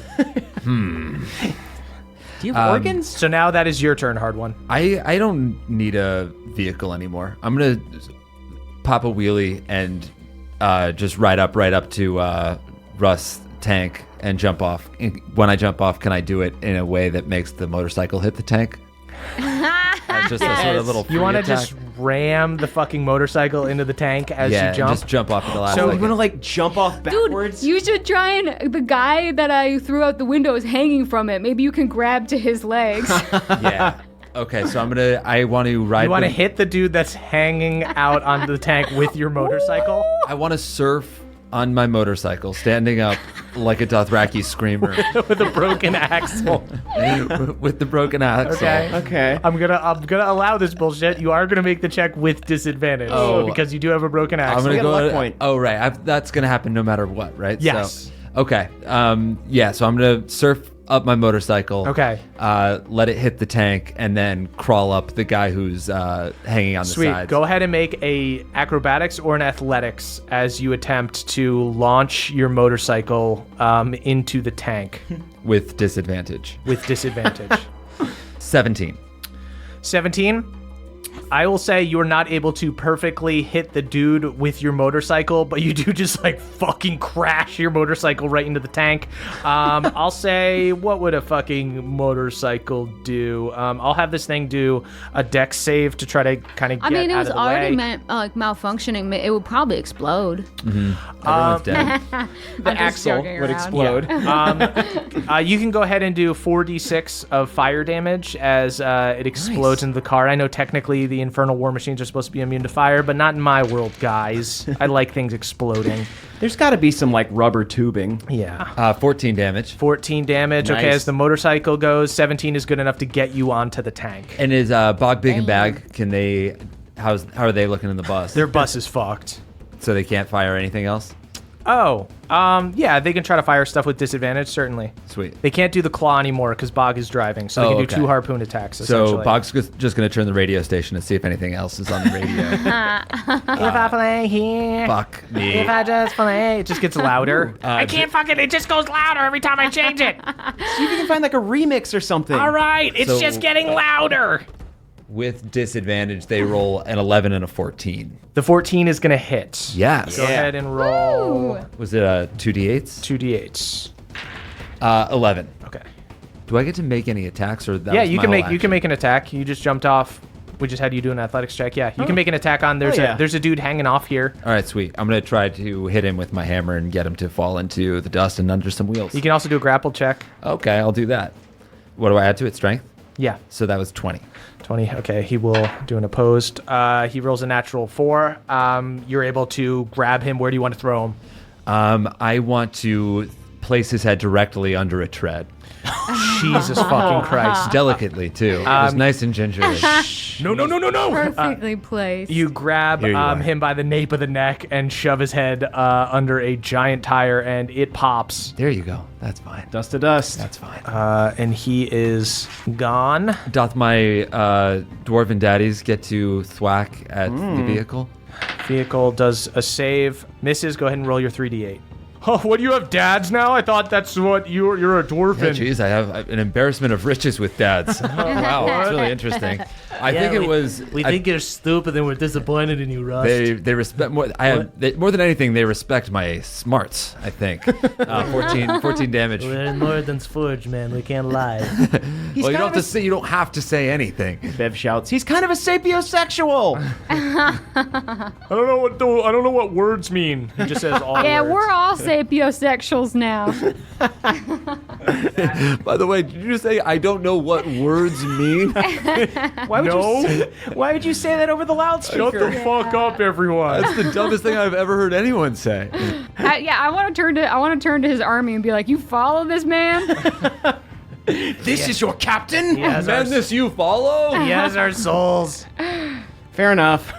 Do you have organs?
So now that is your turn, Hard One.
I don't need a vehicle anymore. I'm gonna pop a wheelie and just ride up to Russ' tank and jump off. When I jump off, can I do it in a way that makes the motorcycle hit the tank? Just a sort of little free
You want to
attack.
just ram the fucking motorcycle into the tank as
yeah,
you jump?
just jump off at the last
So
second.
you want to like jump off backwards?
Dude, you should try and the guy that I threw out the window is hanging from it. Maybe you can grab to his legs.
Yeah. Okay, so I want to ride.
You want to hit the dude that's hanging out on the tank with your motorcycle?
I want to surf on my motorcycle, standing up like a Dothraki screamer
With a broken axle.
with the broken axle.
Okay.
I'm gonna allow this bullshit. You are gonna make the check with disadvantage because you do have a broken axle.
I'm gonna
get a
go.
luck point.
Oh right, that's gonna happen no matter what, right?
Yes.
So, okay. Yeah. So I'm gonna surf up my motorcycle.
Okay.
Let it hit the tank and then crawl up the guy who's hanging on the
Sweet.
sides.
Go ahead and make a acrobatics or an athletics as you attempt to launch your motorcycle into the tank
with disadvantage.
with disadvantage.
17.
17. I will say you're not able to perfectly hit the dude with your motorcycle, but you do just like fucking crash your motorcycle right into the tank. I'll say, what would a fucking motorcycle do? I'll have this thing do a dex save to try to kind of get
I mean, it
out
was
of the
already
way.
malfunctioning. It would probably explode.
Everyone's dead.
The axle would explode.
You can go ahead and do 4d6 of fire damage as it explodes into the car. I know technically the infernal war machines are supposed to be immune to fire, but not in my world, guys. I like things exploding.
There's got to be some like rubber tubing.
Yeah.
14 damage.
14 damage. Okay,
Nice.
as the motorcycle goes, 17 is good enough to get you onto the tank.
And is Bog Big and Bag? Can they? How are they looking in the bus?
Their bus is fucked.
So they can't fire anything else.
Oh, yeah, they can try to fire stuff with disadvantage, certainly.
Sweet.
They can't do the claw anymore because Bog is driving, so they can do
okay.
2 harpoon attacks,
So
essentially.
Bog's just going to turn the radio station and see if anything else is on the radio.
If I play here,
Fuck me.
if I just play, it just gets louder. I can't fucking, it just goes louder every time I change it.
See if you can find like a remix or something.
All right, it's
So-
just getting louder.
With disadvantage, they roll an 11 and a 14.
The 14 is going to hit.
Yes.
Go ahead and roll
Ooh.
Was it 2d8s?
2d8s.
11.
Okay.
Do I get to make any attacks or that
Yeah,
was
you
my
can
whole
make
action?
an attack. You just jumped off. We just had you do an athletics check. Yeah, you can make an attack on. There's
yeah.
a dude hanging off here.
All right, sweet. I'm going to try to hit him with my hammer and get him to fall into the dust and under some wheels.
You can also do a grapple check.
Okay, I'll do that. What do I add to it? Strength?
Yeah.
So that was 20.
20. Okay, he will do an opposed. He rolls a natural 4. You're able to grab him. Where do you want to throw him?
I want to place his head directly under a tread.
Jesus fucking Christ.
Delicately, too. It was nice and gingerly.
No.
Perfectly placed.
You grab
Here you are.
him by the nape of the neck and shove his head under a giant tire, and it pops.
There you go. That's fine.
Dust to dust.
That's fine.
And he is gone.
Doth my dwarven daddies get to thwack at the vehicle?
Vehicle does a save. Misses. Go ahead and roll your 3d8. Oh, what, do you have dads now? I thought that's what you're a dwarven.
Yeah, geez, I have an embarrassment of riches with dads. Oh, wow, that's really interesting. I think it was.
We think you're stupid and we're disappointed in you, Rust.
They respect more. More than anything, they respect my smarts. I think 14 damage.
We're in Lordan's Forge, man. We can't lie.
Well, you don't have to say. You don't have to say anything.
Bev shouts, he's kind of a sapiosexual.
I don't know what words mean. He just says all
yeah,
words.
we're all sapiosexuals now.
By the way, did you just say I don't know what words mean?
Why would you say that over the loudspeaker?
Shut the fuck up, everyone.
That's the dumbest thing I've ever heard anyone say.
I want to turn to his army and be like, "You follow this man?"
This is your captain?
Madness you follow?
He has our souls.
Fair enough.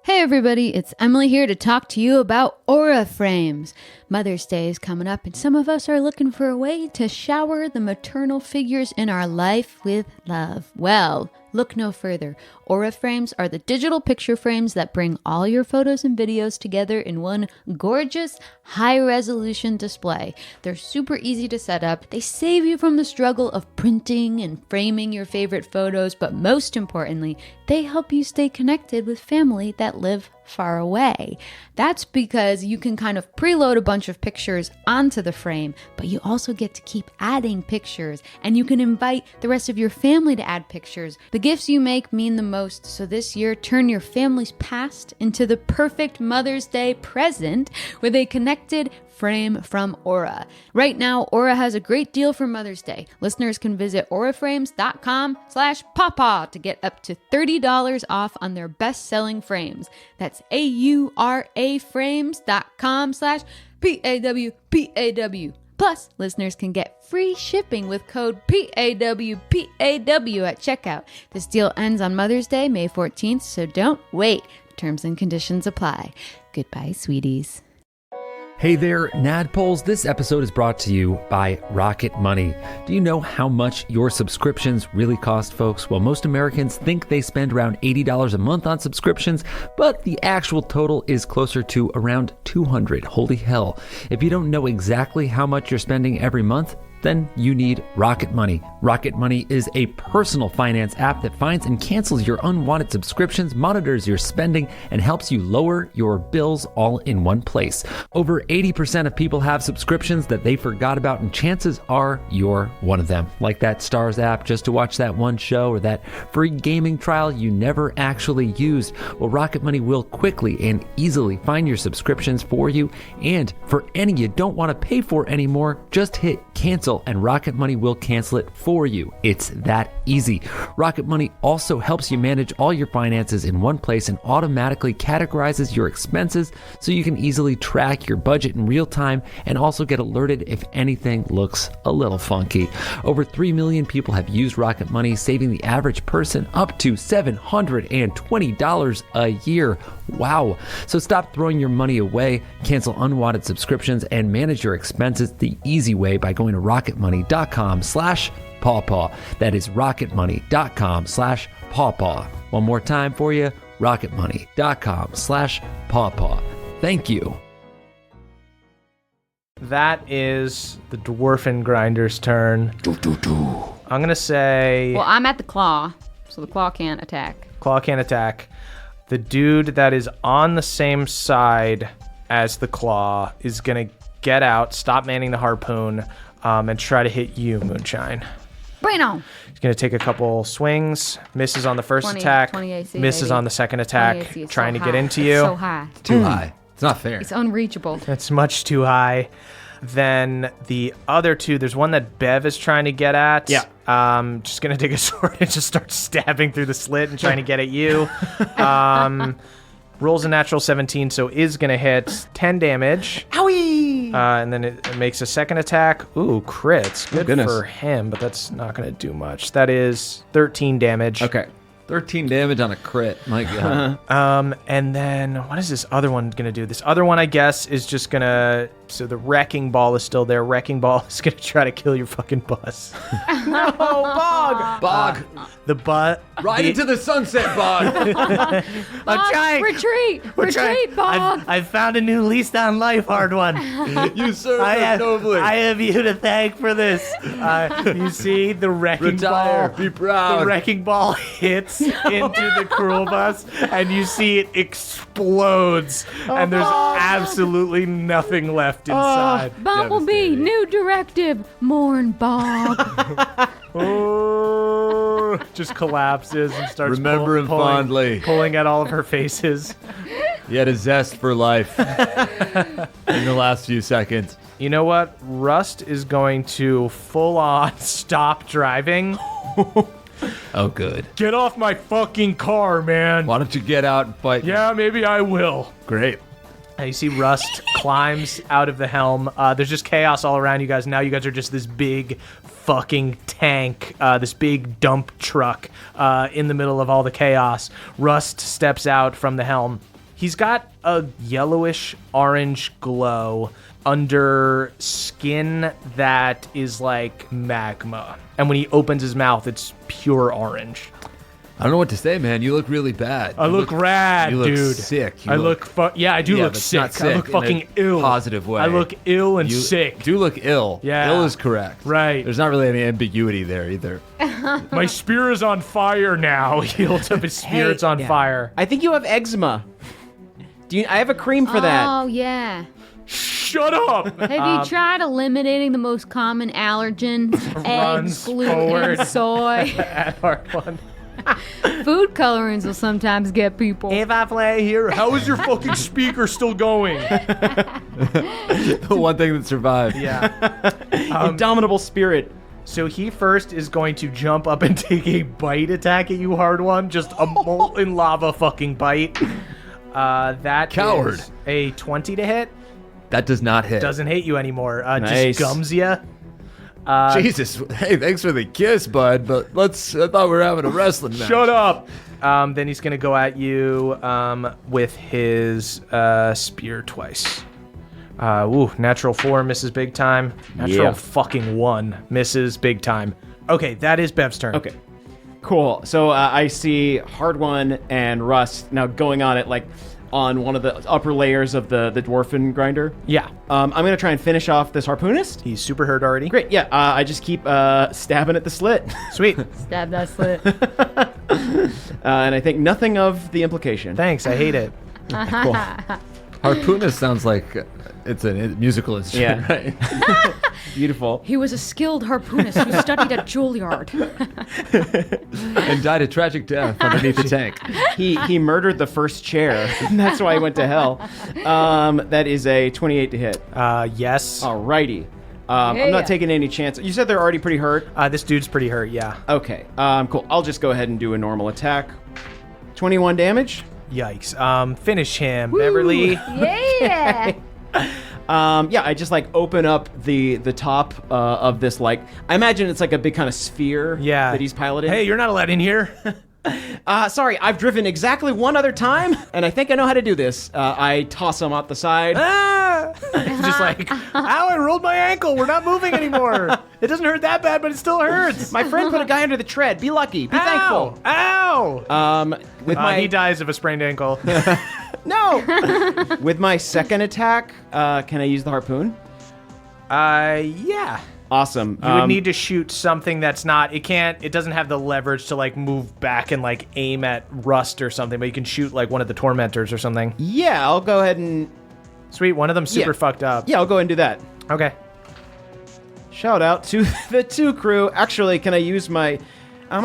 Hey everybody, it's Emily here to talk to you about Aura Frames. Mother's Day is coming up and some of us are looking for a way to shower the maternal figures in our life with love. Well, look no further. Aura Frames are the digital picture frames that bring all your photos and videos together in one gorgeous, high-resolution display. They're super easy to set up. They save you from the struggle of printing and framing your favorite photos, but most importantly, they help you stay connected with family that live far away. That's because you can kind of preload a bunch of pictures onto the frame, but you also get to keep adding pictures, and you can invite the rest of your family to add pictures. The gifts you make mean the most, so this year, turn your family's past into the perfect Mother's Day present with a connected frame from Aura. Right now, Aura has a great deal for Mother's Day. Listeners can visit auraframes.com/pawpaw to get up to $30 off on their best-selling frames. That's AURA frames.com/PAWPAW. Plus, listeners can get free shipping with code PAWPAW at checkout. This deal ends on Mother's Day, May 14th, so don't wait. Terms and conditions apply. Goodbye, sweeties.
Hey there, Nadpoles. This episode is brought to you by Rocket Money. Do you know how much your subscriptions really cost, folks? Well, most Americans think they spend around $80 a month on subscriptions, but the actual total is closer to around $200. Holy hell. If you don't know exactly how much you're spending every month, then you need Rocket Money. Rocket Money is a personal finance app that finds and cancels your unwanted subscriptions, monitors your spending, and helps you lower your bills all in one place. Over 80% of people have subscriptions that they forgot about, and chances are you're one of them. Like that Stars app just to watch that one show, or that free gaming trial you never actually used. Well, Rocket Money will quickly and easily find your subscriptions for you, and for any you don't want to pay for anymore, just hit cancel and Rocket Money will cancel it for you. It's that easy. Rocket Money also helps you manage all your finances in one place and automatically categorizes your expenses so you can easily track your budget in real time and also get alerted if anything looks a little funky. Over 3 million people have used Rocket Money, saving the average person up to $720 a year. Wow. So stop throwing your money away, cancel unwanted subscriptions, and manage your expenses the easy way by going to rocketmoney.com/pawpaw. That is rocketmoney.com/pawpaw. One more time for you, rocketmoney.com/pawpaw. Thank you.
That is the Dwarfen Grinder's turn. I'm going to say...
Well, I'm at the claw, so the claw can't attack.
Claw can't attack. The dude that is on the same side as the claw is going to get out, stop manning the harpoon, and try to hit you, Moonshine.
Bueno.
He's going to take a couple swings, misses on the first
20
attack,
AC,
misses
baby.
on the second attack,
20 AC is
trying
so
to get
high.
into
It's
you.
so high.
Too high. It's not fair.
It's unreachable.
That's much too high. Then the other two, there's one that Bev is trying to get at.
Yeah.
Just going to take a sword and just start stabbing through the slit and trying to get at you. Rolls a natural 17, so is going to hit 10 damage.
Owie!
And then it makes a second attack. Ooh, crits. Good
goodness.
for him, but that's not going to do much. That is 13 damage.
Okay.
13 damage on a crit. My God.
And then what is this other one going to do? This other one, I guess, is just going to... So the wrecking ball is still there. Wrecking ball is going to try to kill your fucking bus.
No, Bog.
Bog.
The butt...
Ride into the sunset, Bog.
I'm trying.
Retreat!
We're trying.
Retreat, Bog!
I've found a new lease on life, hard one.
You serve
I
us
have,
nobly.
I have you to thank for this. You see the wrecking
Retire.
ball.
Be proud.
The wrecking ball hits into the cruel bus, and you see it explodes, and there's absolutely nothing left inside.
Bumblebee, new directive. Mourn, Bog.
Oh, just collapses and starts
Remember him fondly.
pulling at all of her faces.
He had a zest for life in the last few seconds.
You know what? Rust is going to full on stop driving.
Oh, good.
Get off my fucking car, man.
Why don't you get out and fight?
Yeah, maybe I will.
Great.
And you see Rust climbs out of the helm. There's just chaos all around you guys. Now you guys are just this big fucking tank, this big dump truck in the middle of all the chaos. Rust steps out from the helm. He's got a yellowish orange glow under skin that is like magma. And when he opens his mouth, it's pure orange.
I don't know what to say, man. You look really bad.
I look rad,
you look
dude.
Sick.
I look yeah, I do
Yeah,
look
but
sick.
not sick
I look
in a
fucking ill.
positive way.
I look ill and
You
sick.
do look ill.
Yeah.
Ill is correct.
Right.
There's not really any ambiguity there either.
My spear is on fire now. He holds up his spear. It's on fire.
I think you have eczema. I have a cream for that.
Oh, yeah.
Shut up!
Have you tried eliminating the most common allergen?
Runs
Eggs, gluten,
forward.
soy.
At hard one.
Food colorings will sometimes get people.
If I play here, how is your fucking speaker still going?
The one thing that survived.
Yeah.
Indomitable spirit.
So he first is going to jump up and take a bite attack at you, hard one. Just a molten lava fucking bite. That
Coward.
is a 20 to hit.
That does not hit.
Doesn't hit you anymore.
Nice.
Just gums you.
Jesus. Hey, thanks for the kiss, bud. But I thought we were having a wrestling match.
Shut up. Then he's going to go at you with his spear twice. Natural 4 misses big time. Natural fucking 1 misses big time. Okay, that is Bev's turn.
Okay. Cool. So I see Hard One and Rust now going on it like on one of the upper layers of the dwarfen grinder.
Yeah.
I'm going to try and finish off this harpoonist.
He's super hurt already.
Great. Yeah. I just keep stabbing at the slit.
Sweet.
Stab that slit.
And I think nothing of the implication.
Thanks. I hate it.
Cool.
Harpoonist sounds like it's a musical instrument,
Yeah.
right?
Beautiful.
He was a skilled harpoonist who studied at Juilliard.
And died a tragic death underneath the tank.
He murdered the first chair. That's why he went to hell. That is a 28 to hit.
Yes.
Alrighty. I'm
Yeah.
not taking any chance. You said they're already pretty hurt.
This dude's pretty hurt, yeah.
Okay. Cool. I'll just go ahead and do a normal attack. 21 damage.
Yikes. Finish him, Beverly.
Yeah.
Yeah, I just like open up the top of this like I imagine it's like a big kind of sphere
Yeah.
that he's piloting.
Hey, you're not allowed in here.
Sorry, I've driven exactly one other time, and I think I know how to do this. I toss him out the side.
Just like, ow, I rolled my ankle. We're not moving anymore. It doesn't hurt that bad, but it still hurts.
My friend put a guy under the tread. Be lucky. Be
Ow!
thankful.
Ow!
With my
He dies of a sprained ankle.
no. With my second attack, can I use the harpoon?
Yeah.
Awesome.
You would need to shoot something that's not, it doesn't have the leverage to like move back and like aim at Rust or something, but you can shoot like one of the tormentors or something.
Yeah, I'll go ahead and
Sweet, one of them super
Yeah.
fucked up.
I'll go ahead and do that.
Okay.
Shout out to the 2 crew. Actually, can I use my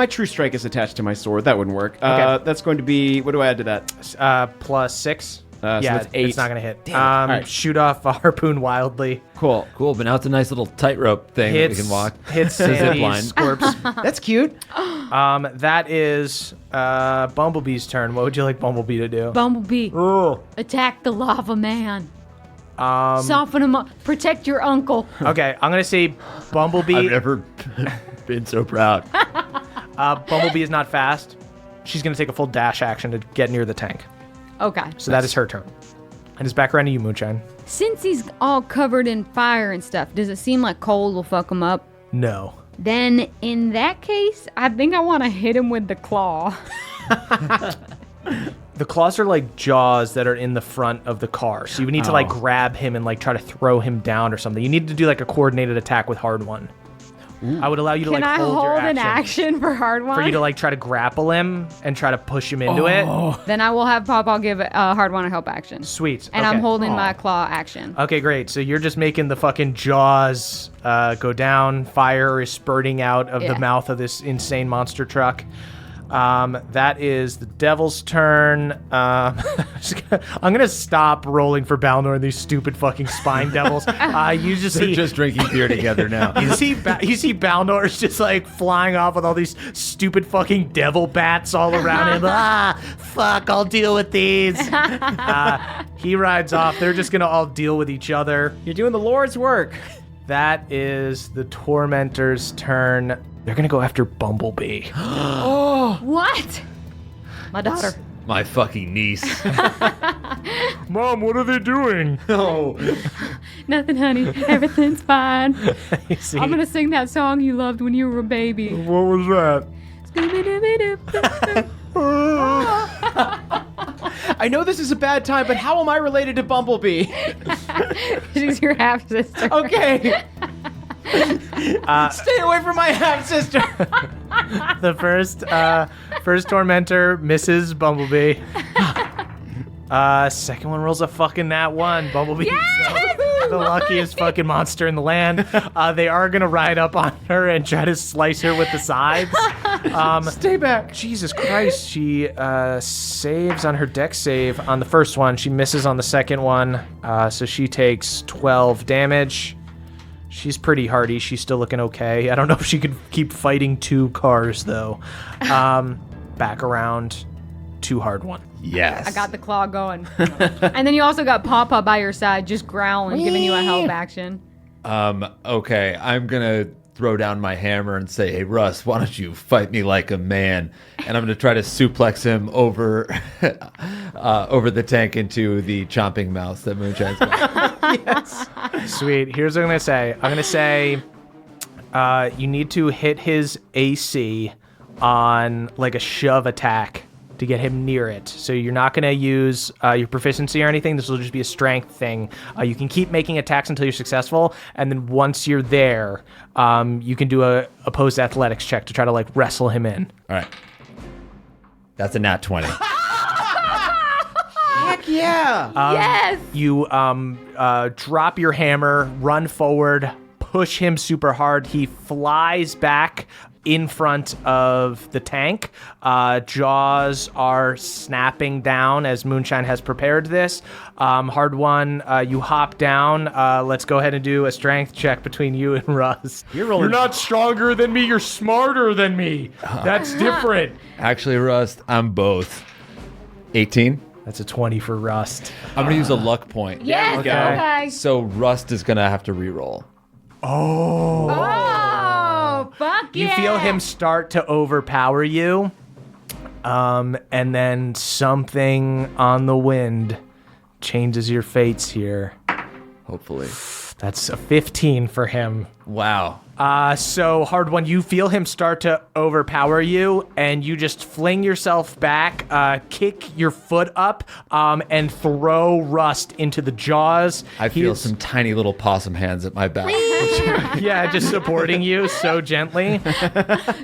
True Strike is attached to my sword. That wouldn't work.
Okay.
That's going to be, what do I add to that?
+6.
So
Yeah,
that's 8.
it's not gonna hit.
Damn it. All right.
Shoot off a harpoon wildly.
Cool.
Cool, but now it's a nice little tightrope thing that we can walk.
Hits
It's a zip
Sandy's
line.
scorps.
That's cute.
That is Bumblebee's turn. What would you like Bumblebee to do?
Bumblebee,
Oh.
attack the lava man. Soften him up. Protect your uncle.
Okay, I'm gonna say Bumblebee.
I've never been so proud.
Bumblebee is not fast. She's gonna take a full dash action to get near the tank.
Okay.
So that is her turn. And it's back around to you, Moonshine.
Since he's all covered in fire and stuff, does it seem like cold will fuck him up?
No.
Then, in that case, I think I want to hit him with the claw.
The claws are like jaws that are in the front of the car. So you would need to like grab him and like try to throw him down or something. You need to do like a coordinated attack with hard one. I would allow you to
Can
like
I
hold your
an
action
action for hard one?
for you to like try to grapple him and try to push him into it.
Then I will have Pawpaw give hard one a help action.
Sweet.
And
okay.
I'm holding my claw action.
Okay, great. So you're just making the fucking jaws go down. Fire is spurting out of the mouth of this insane monster truck. That is the devil's turn. I'm gonna stop rolling for Balnor and these stupid fucking spine devils. You just
They're
see
just drinking beer together now.
you see Balnor's just like flying off with all these stupid fucking devil bats all around him. Fuck, I'll deal with these. He rides off. They're just gonna all deal with each other.
You're doing the Lord's work.
That is the Tormentor's turn. They're gonna go after Bumblebee.
What? My daughter.
My fucking niece.
Mom, what are they doing?
Nothing, honey. Everything's fine.
You see,
I'm gonna sing that song you loved when you were a baby.
what was that?
I know this is a bad time, but how am I related to Bumblebee?
She's your half sister.
Okay. Stay away from my half sister.
The first Tormentor misses Bumblebee. Second one rolls a fucking nat 1. Bumblebee. The luckiest fucking monster in the land. They are gonna ride up on her and try to slice her with the scythes.
Stay back.
Jesus Christ, she saves on her dex save on the first one. She misses on the second one, so she takes 12 damage. She's pretty hardy. She's still looking okay. I don't know if she could keep fighting 2 cars, though. Back around to hard one.
Yes.
I got the claw going. And then you also got Pawpaw by your side, just growling, giving you a help action.
Okay, I'm gonna throw down my hammer and say, "Hey, Russ, why don't you fight me like a man?" And I'm gonna try to suplex him over, over the tank into the chomping mouth that Moonshine's got.
Yes.
Sweet. Here's what I'm going to say. I'm going to say you need to hit his AC on like a shove attack to get him near it. So you're not going to use your proficiency or anything. This will just be a strength thing. You can keep making attacks until you're successful, and then once you're there, you can do a opposed athletics check to try to like wrestle him in.
All right. That's a nat 20.
Heck yeah.
Yes!
You drop your hammer, run forward, push him super hard. He flies back in front of the tank. Jaws are snapping down as Moonshine has prepared this. Hard one, you hop down. Let's go ahead and do a strength check between you and Russ. You're not stronger than me, you're smarter than me. That's different.
Actually, Rust, I'm both. 18.
That's a 20 for Rust.
I'm gonna use a luck point.
Yes! Okay.
So Rust is gonna have to reroll.
Oh, fuck
You
yeah!
feel him start to overpower you, and then something on the wind changes your fates here.
Hopefully.
That's a 15 for him.
Wow.
So hard one, you feel him start to overpower you, and you just fling yourself back, kick your foot up, and throw Rust into the jaws.
I feel some tiny little possum hands at my back.
Yeah, just supporting you so gently.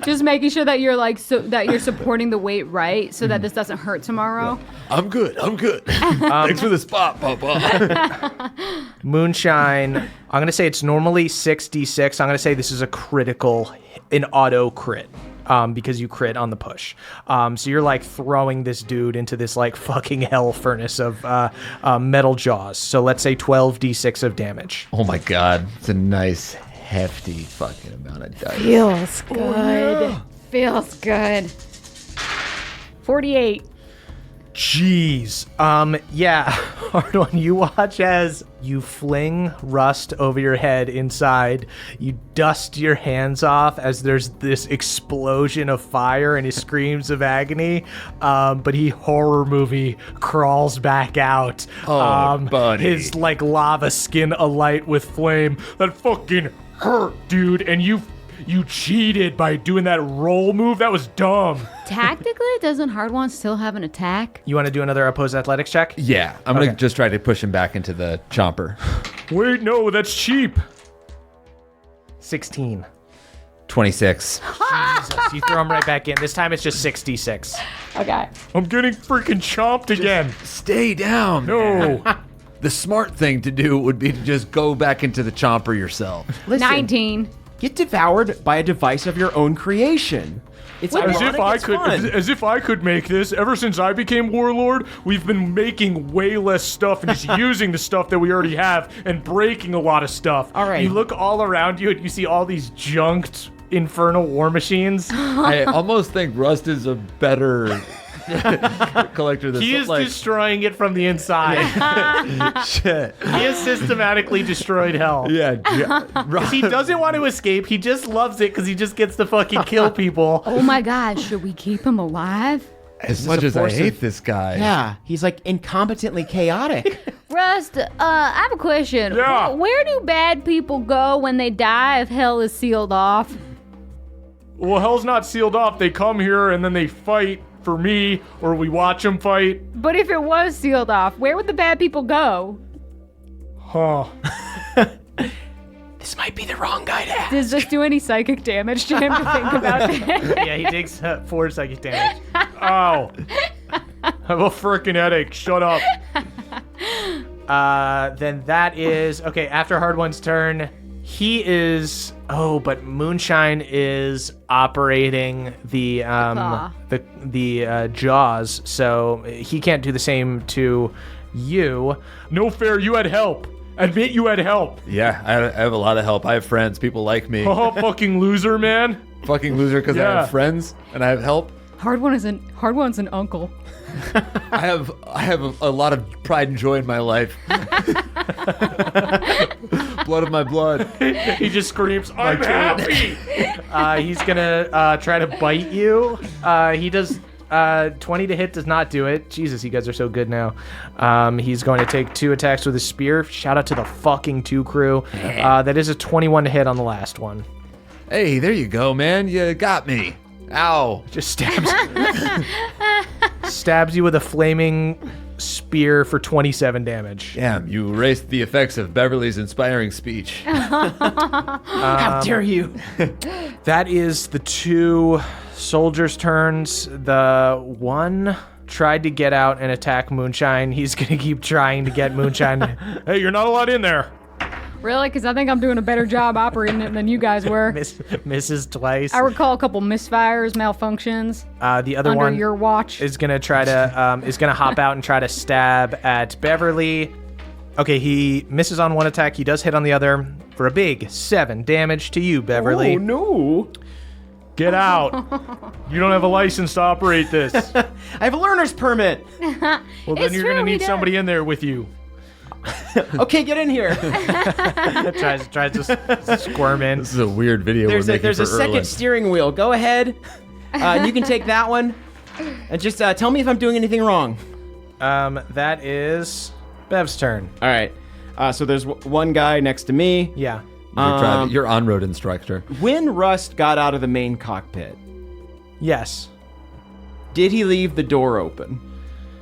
Just making sure that you're like that you're supporting the weight right, so that this doesn't hurt tomorrow.
I'm good. Thanks for the spot, Papa.
Moonshine, I'm going to say it's normally 6d6. I'm going to say this is a critical, an auto crit, because you crit on the push. So you're like throwing this dude into this like fucking hell furnace of metal jaws. So let's say 12d6 of damage.
Oh my god. It's a nice, hefty fucking amount of dice.
Feels good. Feels good. 48.
Jeez. Yeah. Hard one. You watch as you fling Rust over your head inside. You dust your hands off as there's this explosion of fire and he screams of agony. But he horror movie crawls back out.
Buddy.
His like lava skin alight with flame. That fucking hurt, dude. And you cheated by doing that roll move. That was dumb.
Tactically, doesn't Hard One still have an attack?
You want to do another opposed athletics check?
Yeah, I'm going to just try to push him back into the chomper.
Wait, no, that's cheap. 16.
26.
Jesus, you throw him right back in. This time it's just 66.
Okay.
I'm getting freaking chomped again.
Stay down.
No.
The smart thing to do would be to just go back into the chomper yourself.
Listen,
19.
get devoured by a device of your own creation. It's
As
ironic,
as if I could make this. Ever since I became warlord, we've been making way less stuff and just using the stuff that we already have and breaking a lot of stuff.
All right.
You look all around you and you see all these junked infernal war machines.
I almost think Rust is a better collector than
He is destroying it from the inside.
shit.
He has systematically destroyed hell.
Yeah,
He doesn't want to escape. He just loves it because he just gets to fucking kill people.
Oh my God, should we keep him alive?
as much as I
force
hate
of-
this guy.
Yeah, he's like incompetently chaotic.
Rust, I have a question.
Yeah.
Where do bad people go when they die if hell is sealed off?
Well, hell's not sealed off. They come here and then they fight for me, or we watch them fight.
But if it was sealed off, where would the bad people go?
Huh.
This might be the wrong guy to ask.
Does this do any psychic damage to him to think about that?
Yeah, he takes 4 psychic damage.
Ow. I have a freaking headache. Shut up.
Then that is okay. After Hard One's turn, he is. Oh, but Moonshine is operating the
claw.
the jaws, so he can't do the same to you.
No fair. You had help. Admit you had help.
Yeah, I have a lot of help. I have friends. People like me.
Oh, fucking loser, man.
Fucking loser because I
Yeah.
have friends and I have help.
Hard One's an uncle.
I have a lot of pride and joy in my life. Blood of my blood.
He just screams, I'm happy.
He's gonna try to bite you. He does 20 to hit, does not do it. Jesus, you guys are so good now. He's going to take 2 attacks with his spear. Shout out to the fucking 2 crew. That is a 21 to hit on the last one.
Hey, there you go, man. You got me. Ow.
Just stabs you with a flaming spear for 27 damage.
Damn, you erased the effects of Beverly's inspiring speech.
How dare you?
That is the 2 soldiers' turns. The one tried to get out and attack Moonshine. He's going to keep trying to get Moonshine.
Hey, you're not allowed in there.
Really? Because I think I'm doing a better job operating it than you guys were.
Misses twice.
I recall a couple misfires, malfunctions
The other
under
one
your watch.
is going to try to is going to hop out and try to stab at Beverly. Okay, he misses on one attack. He does hit on the other for a big 7 damage to you, Beverly.
Oh, no.
Get out. You don't have a license to operate this.
I have a learner's permit.
Well, then
It's
you're going
true,
to
he
need
does.
somebody in there with you.
Okay, get in here.
tries to squirm in.
This is a weird video
There's
we're
a,
making
there's
for
a second
Erlen.
steering wheel. Go ahead. You can take that one. And just tell me if I'm doing anything wrong.
That is Bev's turn.
All right. So there's one guy next to me.
Yeah.
You're on-road instructor.
When Rust got out of the main cockpit,
Yes.
did he leave the door open?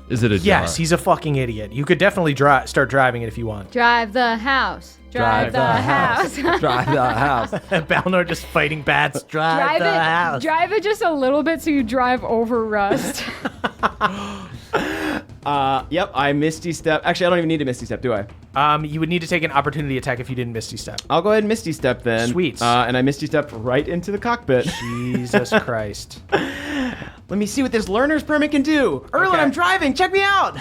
Is it a
Yes,
jar?
he's a fucking idiot. You could definitely start driving it if you want.
Drive the house. Drive the house.
Drive the house.
Balnor just fighting bats. Drive the house.
Drive it just a little bit so you drive over Rust.
Yep, I Misty Step. Actually, I don't even need a Misty Step, do I?
You would need to take an opportunity attack if you didn't Misty Step.
I'll go ahead and Misty Step then.
Sweet.
And I Misty Step right into the cockpit.
Jesus Christ.
Let me see what this learner's permit can do. Erlen,
Okay.
I'm driving. Check me out.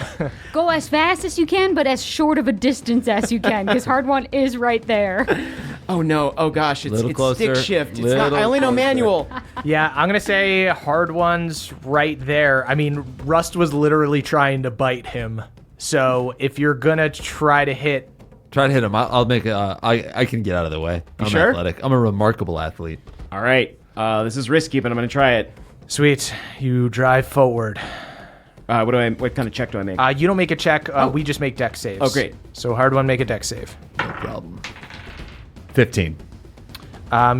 Go as fast as you can, but as short of a distance as you can, because Hard One is right there.
Oh no! Oh gosh! It's
closer.
stick shift. It's not. I only know manual.
Yeah, I'm gonna say hard one's right there. I mean, Rust was literally trying to bite him. So if you're gonna try to hit
him. I'll make I can get out of the way. I'm
sure?
athletic. I'm a remarkable athlete.
All right. This is risky, but I'm gonna try it.
Sweet, you drive forward.
What kind of check do I make?
You don't make a check. We just make dex saves.
Oh, great.
So hard one, make a dex save.
No problem. 15.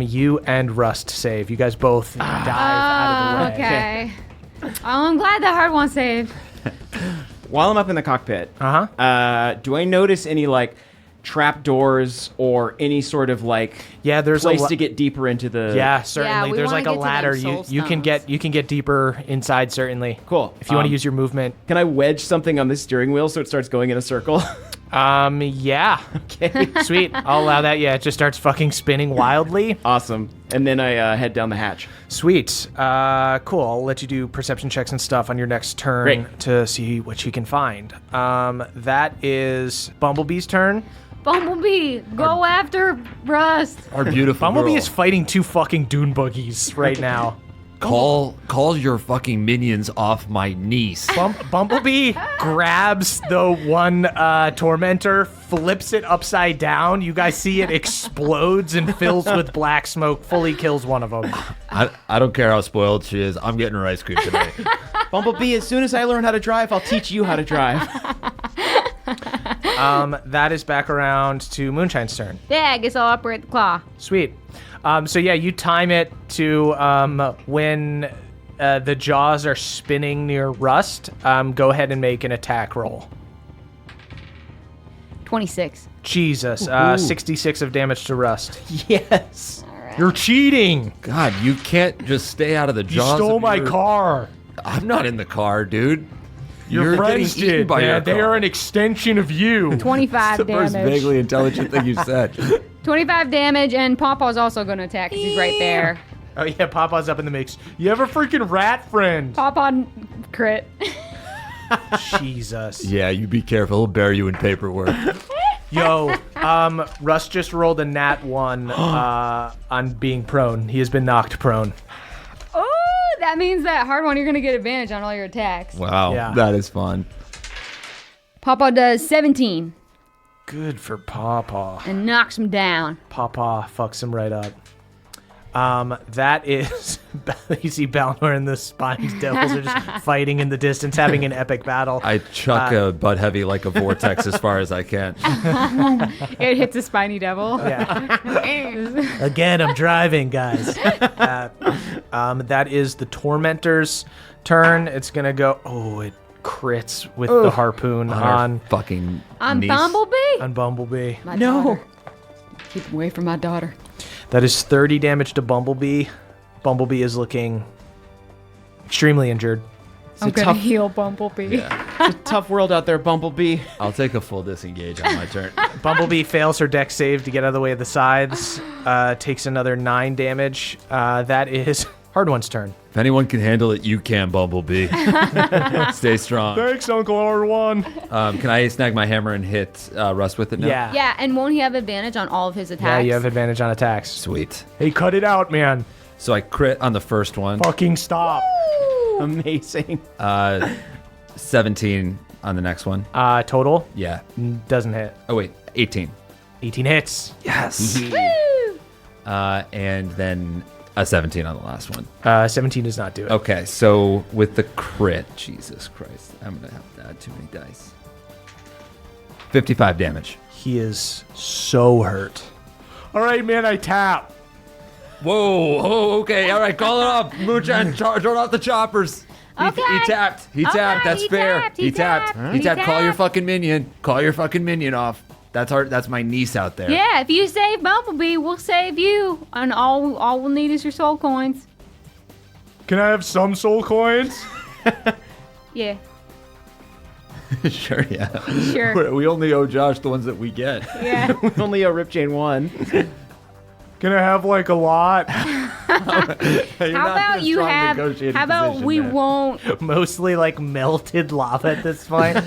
You and Rust save. You guys both dive out of the way.
Okay. Oh, I'm glad the hard one saved.
While I'm up in the cockpit, do I notice any like trap doors or any sort of like
there's
place to get deeper into the?
Yeah, certainly.
we
There's
wanna
like a
get to them
ladder.
soul
You can get deeper inside. Certainly.
Cool.
If you want to use your movement.
Can I wedge something on the steering wheel so it starts going in a circle?
Yeah.
Okay.
Sweet. I'll allow that. Yeah, it just starts fucking spinning wildly.
Awesome. And then I head down the hatch.
Sweet. Cool. I'll let you do perception checks and stuff on your next turn
Great.
to see what you can find. That is Bumblebee's turn.
Bumblebee, go after Rust.
Our beautiful
Bumblebee
girl.
is fighting two fucking dune buggies right now.
Call your fucking minions off my niece.
Bumblebee grabs the one tormentor, flips it upside down. You guys see it explodes and fills with black smoke, fully kills one of them.
I don't care how spoiled she is. I'm getting her ice cream tonight.
Bumblebee, as soon as I learn how to drive, I'll teach you how to drive.
That is back around to Moonshine's turn.
Yeah, I guess I'll operate the claw.
Sweet. So yeah, you time it to when the jaws are spinning near Rust. Go ahead and make an attack roll.
26.
Jesus, 66 of damage to Rust.
Yes.
You're cheating.
God, you can't just stay out of the
You
jaws.
stole
of
my
your-
car.
I'm not in the car, dude.
Your
You're
friends
getting eaten
did,
by your
man. They
car.
are an extension of you.
25
Most
damage.
vaguely intelligent thing you said.
25 damage, and Pawpaw's also going to attack because he's right there.
Oh yeah, Papa's up in the mix.
You have a freaking rat friend.
Pawpaw crit.
Jesus.
Yeah, you be careful. He'll bury you in paperwork.
Yo, Russ just rolled a nat 1 on being prone. He has been knocked prone.
Oh, that means that hard one, you're going to get advantage on all your attacks.
Wow,
Yeah.
that is fun.
Pawpaw does 17
Good for Papa.
and knocks him down.
Papa fucks him right up. That is, you see Balnor and the Spines Devils are just fighting in the distance, having an epic battle.
I chuck a butt heavy like a vortex as far as I can.
It hits a spiny devil.
Yeah. Again, I'm driving, guys. That is the Tormentor's turn. It's gonna go. Oh, it crits with the harpoon on
fucking
On
niece.
Bumblebee?
on Bumblebee.
My daughter. Keep away from my daughter.
That is 30 damage to Bumblebee. Bumblebee is looking extremely injured.
I'm going to heal Bumblebee.
It's a tough world out there, Bumblebee.
I'll take a full disengage on my turn.
Bumblebee fails her dex save to get out of the way of the scythes. Takes another 9 damage. That is hard one's turn.
If anyone can handle it, you can, Bumblebee. Stay strong.
Thanks, Uncle R1.
Can I snag my hammer and hit Russ with it now?
Yeah.
Yeah, and won't he have advantage on all of his attacks?
Yeah, you have advantage on attacks.
Sweet.
Hey, cut it out, man.
So I crit on the first one.
Fucking stop.
Amazing.
17 on the next one.
Total
Yeah.
doesn't hit.
Oh, wait. 18.
18 hits.
Yes. And then a 17 on the last one.
17 does not do it.
Okay, so with the crit, Jesus Christ, I'm going to have to add too many dice. 55 damage.
He is so hurt.
All right, man, I tap.
Whoa, oh, okay, all right, call it up. Moonshine, turn off the choppers.
Okay.
He tapped. He
Okay,
tapped. That's
he
fair.
tapped,
He
he
tapped.
tapped,
He
he
tapped. Call your
tapped.
fucking minion. Call your fucking minion off. That's my niece out there.
Yeah, if you save Bumblebee, we'll save you. And all we'll need is your soul coins.
Can I have some soul coins?
Yeah,
Sure, yeah.
sure.
We only owe Josh the ones that we get.
Yeah.
Only a rip chain 1.
Can I have like a lot?
How about you have? How about we won't?
Mostly like melted lava at this point.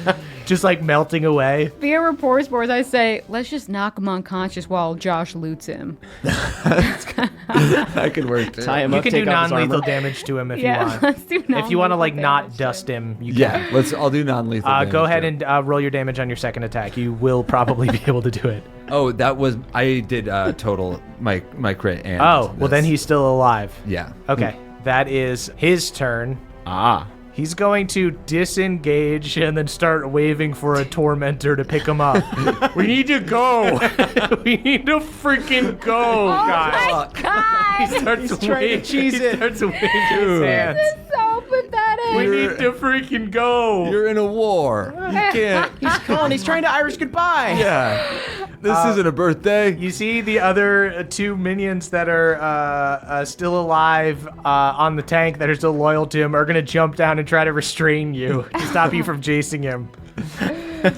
just like melting away.
Via rapport spores, I say, let's just knock him unconscious while Josh loots him.
That could work too.
Tie him
You
up,
can
take
do
off his
non-lethal
armor.
damage to him if you
Yeah,
want.
let's do
If you want to like
non-lethal
not
damage
dust
to
him, you
Yeah,
can.
I'll do non-lethal damage.
Go ahead
to him.
and roll your damage on your second attack. You will probably be able to do it.
Oh, that was I did total my crit and.
Oh, well then
this.
he's still alive.
Yeah.
Okay, that is his turn.
Ah.
He's going to disengage and then start waving for a tormentor to pick him up. We need to go. We need to freaking go, guys.
God!
He starts
trying to cheese it.
He starts waving his hands.
So pathetic.
We need to freaking go.
You're in a war. You can't.
He's trying to Irish goodbye.
Yeah. This isn't a birthday.
You see the other two minions that are still alive on the tank that are still loyal to him are going to jump down and try to restrain you to stop you from chasing him.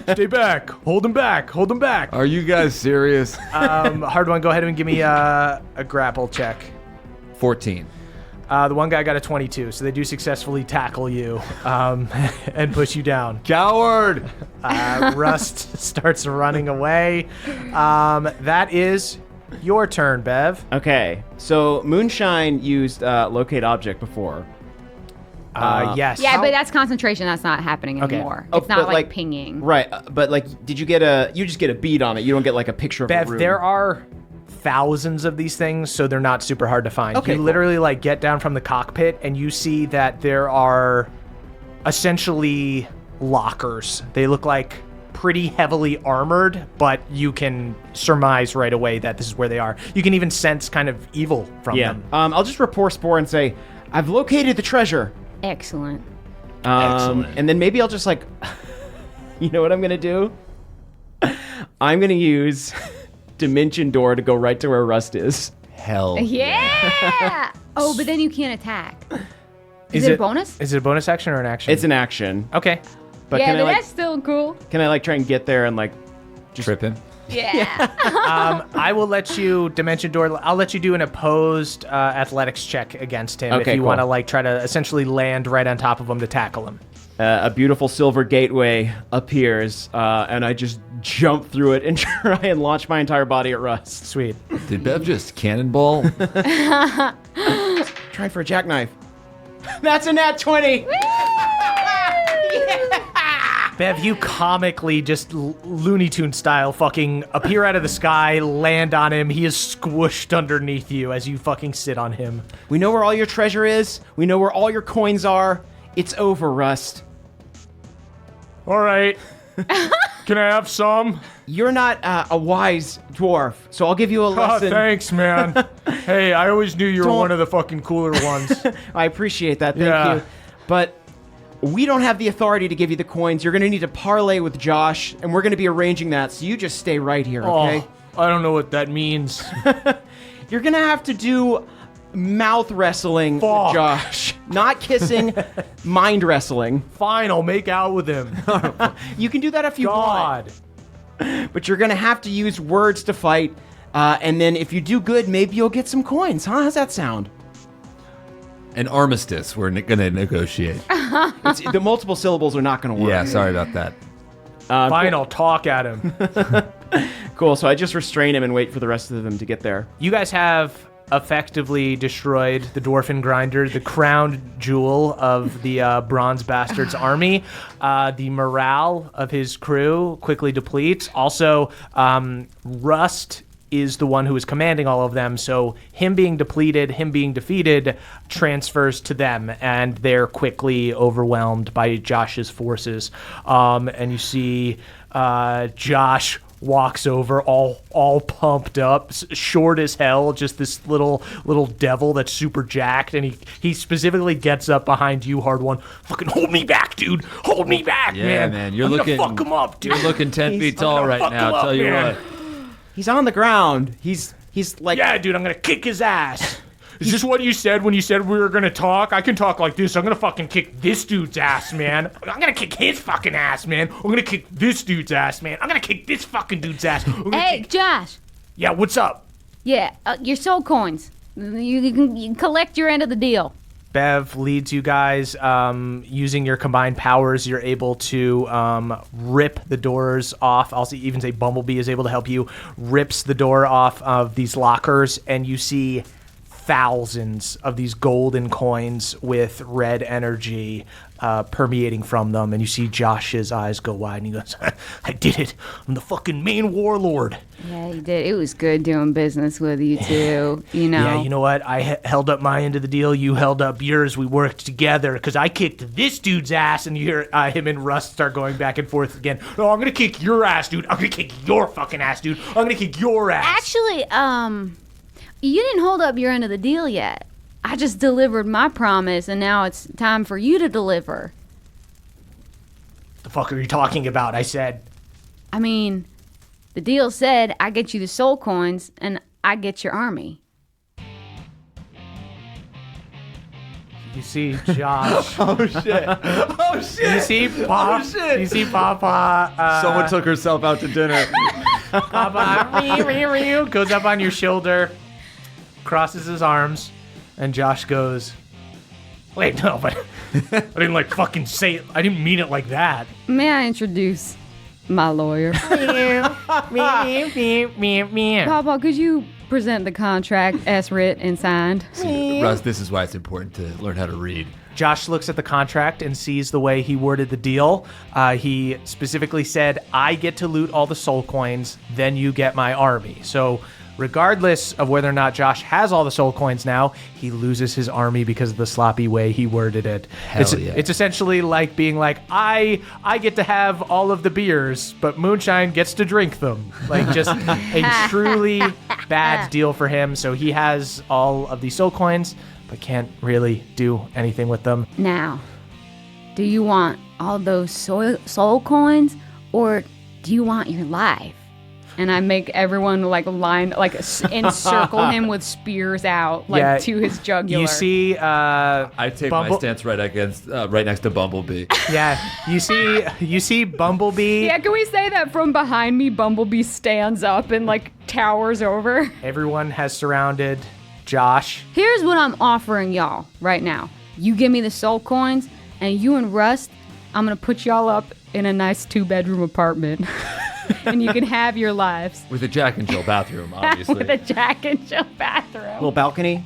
Stay back. Hold him back. Hold him back.
Are you guys serious?
Hard one, go ahead and give me a grapple check.
14.
The one guy got a 22, so they do successfully tackle you and push you down.
Coward.
Rust starts running away. That is your turn, Bev.
Okay, so Moonshine used locate object before.
Yes.
Yeah, but that's concentration. That's not happening
Okay.
anymore.
Oh,
It's not
but,
like pinging.
Right, but like, did you get you just get a bead on it? You don't get like a picture of a
Bev,
room.
there are thousands of these things, so they're not super hard to find.
Okay,
you
cool.
literally like get down from the cockpit and you see that there are essentially lockers. They look like pretty heavily armored, but you can surmise right away that this is where they are. You can even sense kind of evil from
Yeah.
them.
I'll just rapport spore and say, I've located the treasure.
Excellent.
Excellent.
And then maybe I'll just like, you know what I'm gonna do? I'm gonna use Dimension Door to go right to where Rust is.
Hell.
Yeah! Oh, but then you can't attack. Is
Is
it a bonus?
Is it a bonus action or an action?
It's an action,
Okay.
but
Yeah,
can I
but
like
that's still cool.
try and get there and like
Trip him.
Yeah.
I will let you Dimension Door. I'll let you do an opposed athletics check against him if
Okay,
you
cool.
want to like try to essentially land right on top of him to tackle him.
a beautiful silver gateway appears, and I just jump through it and try and launch my entire body at Rust.
Sweet.
Did Bev just cannonball?
Trying for a jackknife. That's a nat 20.
Bev, you comically just Looney Tune style fucking appear out of the sky, land on him. He is squished underneath you as you fucking sit on him.
We know where all your treasure is. We know where all your coins are. It's over, Rust.
All right. Can I have some?
You're not a wise dwarf, so I'll give you a
Oh,
lesson.
thanks, man. Hey, I always knew you were
Don't-
one of the fucking cooler ones.
I appreciate that, thank
Yeah.
you. But we don't have the authority to give you the coins. You're going to need to parlay with Josh, and we're going to be arranging that, so you just stay right here, okay?
Oh, I don't know what that means.
You're going to have to do mouth wrestling
Fuck.
with Josh. Not kissing, mind wrestling.
Fine, I'll make out with him.
You can do that if you
God.
want, but you're going to have to use words to fight, and then if you do good, maybe you'll get some coins, huh? How's that sound?
An armistice. We're going to negotiate.
The multiple syllables are not going to work.
Yeah, sorry about that.
Fine, I'll talk at him.
Cool, so I just restrain him and wait for the rest of them to get there.
You guys have effectively destroyed the Dwarfen Grinder, the crown jewel of the Bronze Bastard's army. The morale of his crew quickly depletes. Also, Rust is the one who is commanding all of them, so him being depleted, him being defeated, transfers to them, and they're quickly overwhelmed by Josh's forces. And you see Josh walks over all pumped up, short as hell, just this little devil that's super jacked, and he specifically gets up behind you, Hard One. Fucking hold me back, dude. Hold me back,
Yeah,
man.
man, you're
I'm
looking-
gonna fuck him up, dude.
You're looking 10 feet tall right
fuck
now,
him
I'll tell
up,
you
man.
what.
He's on the ground. He's like...
Yeah, dude, I'm gonna kick his ass.
Is this what you said when you said we were gonna talk? I can talk like this. I'm gonna fucking kick this dude's ass, man. I'm gonna kick his fucking ass, man. I'm gonna kick this dude's ass, man. I'm gonna kick this fucking dude's ass. I'm gonna
Hey,
kick-
Josh.
Yeah, what's up?
Yeah, your soul coins. You can collect your end of the deal.
Bev leads you guys. Using your combined powers, you're able to rip the doors off. I'll even say Bumblebee is able to help you. Rips the door off of these lockers, and you see thousands of these golden coins with red energy permeating from them. And you see Josh's eyes go wide, and he goes, I did it. I'm the fucking main warlord.
Yeah, you did. It was good doing business with you too. You know.
Yeah, you know what? I held up my end of the deal. You held up yours. We worked together because I kicked this dude's ass, and you hear him and Rust start going back and forth again. No, I'm gonna kick your ass, dude. I'm gonna kick your fucking ass, dude. I'm gonna kick your ass.
Actually, you didn't hold up your end of the deal yet. I just delivered my promise, and now it's time for you to deliver.
The fuck are you talking about? I said.
I mean, the deal said I get you the soul coins, and I get your army.
You see Josh.
Oh shit! Oh shit!
You see Pop.
Oh shit!
You see Papa.
Someone took herself out to dinner.
Papa goes up on your shoulder, crosses his arms, and Josh goes,
Wait, no, but I didn't like fucking say it. I didn't mean it like that.
May I introduce my lawyer? Papa, could you present the contract as writ and signed?
Russ, this is why it's important to learn how to read.
Josh looks at the contract and sees the way he worded the deal. He specifically said, I get to loot all the soul coins, then you get my army. So regardless of whether or not Josh has all the soul coins now, he loses his army because of the sloppy way he worded it. It's essentially like being like, I get to have all of the beers, but Moonshine gets to drink them. Like just a truly bad deal for him. So he has all of the soul coins, but can't really do anything with them.
Now, do you want all those soul coins, or do you want your life? And I make everyone encircle him with spears out, to his jugular.
You see,
I take my stance right next to Bumblebee.
Yeah, you see Bumblebee.
Yeah, can we say that from behind me, Bumblebee stands up and towers over?
Everyone has surrounded Josh.
Here's what I'm offering y'all right now. You give me the soul coins, and you and Rust, I'm gonna put y'all up in a nice 2-bedroom apartment. And you can have your lives.
With a Jack and Jill bathroom, obviously.
With a Jack and Jill bathroom.
Little balcony?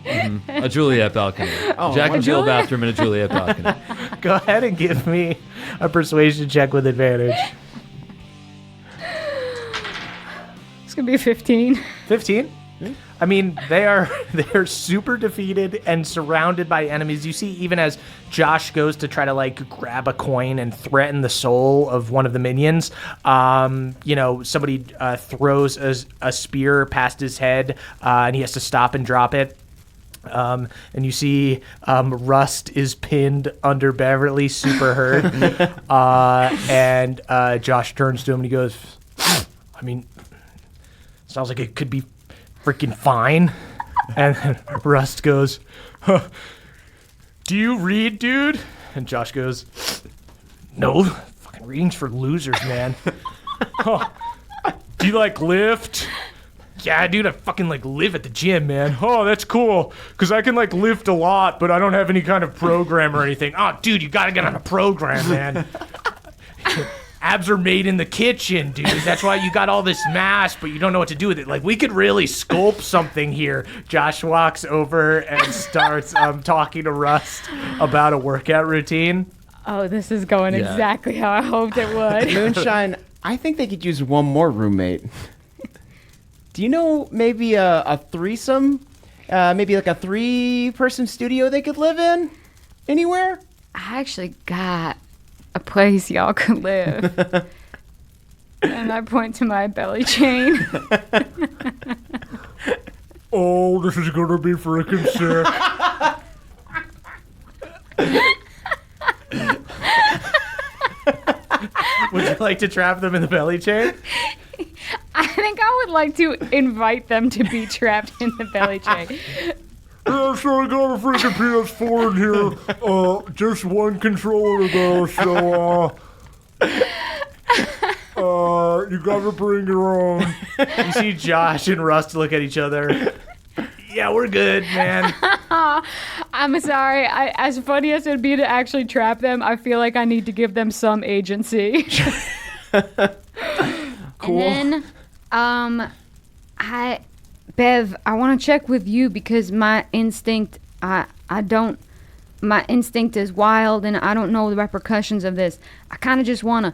A Juliet balcony. Jack and Jill bathroom and a Juliet balcony.
Go ahead and give me a persuasion check with advantage.
It's going to be a 15.
15? I mean, they're super defeated and surrounded by enemies. You see, even as Josh goes to try to grab a coin and threaten the soul of one of the minions, somebody throws a spear past his head, and he has to stop and drop it. And you see Rust is pinned under Beverly, super hurt. And Josh turns to him and he goes, I mean, sounds like it could be freaking fine. And then Rust goes, do you read, dude? And Josh goes, no, fucking reading's for losers, man. Do you lift? Yeah, dude, I fucking live at the gym, man. Oh, that's cool, because I can lift a lot, but I don't have any kind of program or anything. Oh, dude, you gotta get on a program, man. Abs are made in the kitchen, dude. That's why you got all this mass, but you don't know what to do with it. We could really sculpt something here. Josh walks over and starts talking to Rust about a workout routine.
Oh, this is going exactly how I hoped it would.
Moonshine, I think they could use one more roommate. Do you know maybe a threesome? Maybe a 3-person studio they could live in? Anywhere?
I actually got a place y'all could live. And I point to my belly chain.
Oh, this is gonna be freaking sick.
Would you like to trap them in the belly chain?
I think I would like to invite them to be trapped in the belly chain.
Yeah, so I got a freaking PS4 in here. Just one controller though, so you gotta bring your own.
You see Josh and Rust look at each other.
Yeah, we're good, man.
I'm sorry. As funny as it'd be to actually trap them, I feel like I need to give them some agency.
Cool.
And then, Bev, I want to check with you because my instinct, my instinct is wild and I don't know the repercussions of this. I kind of just want to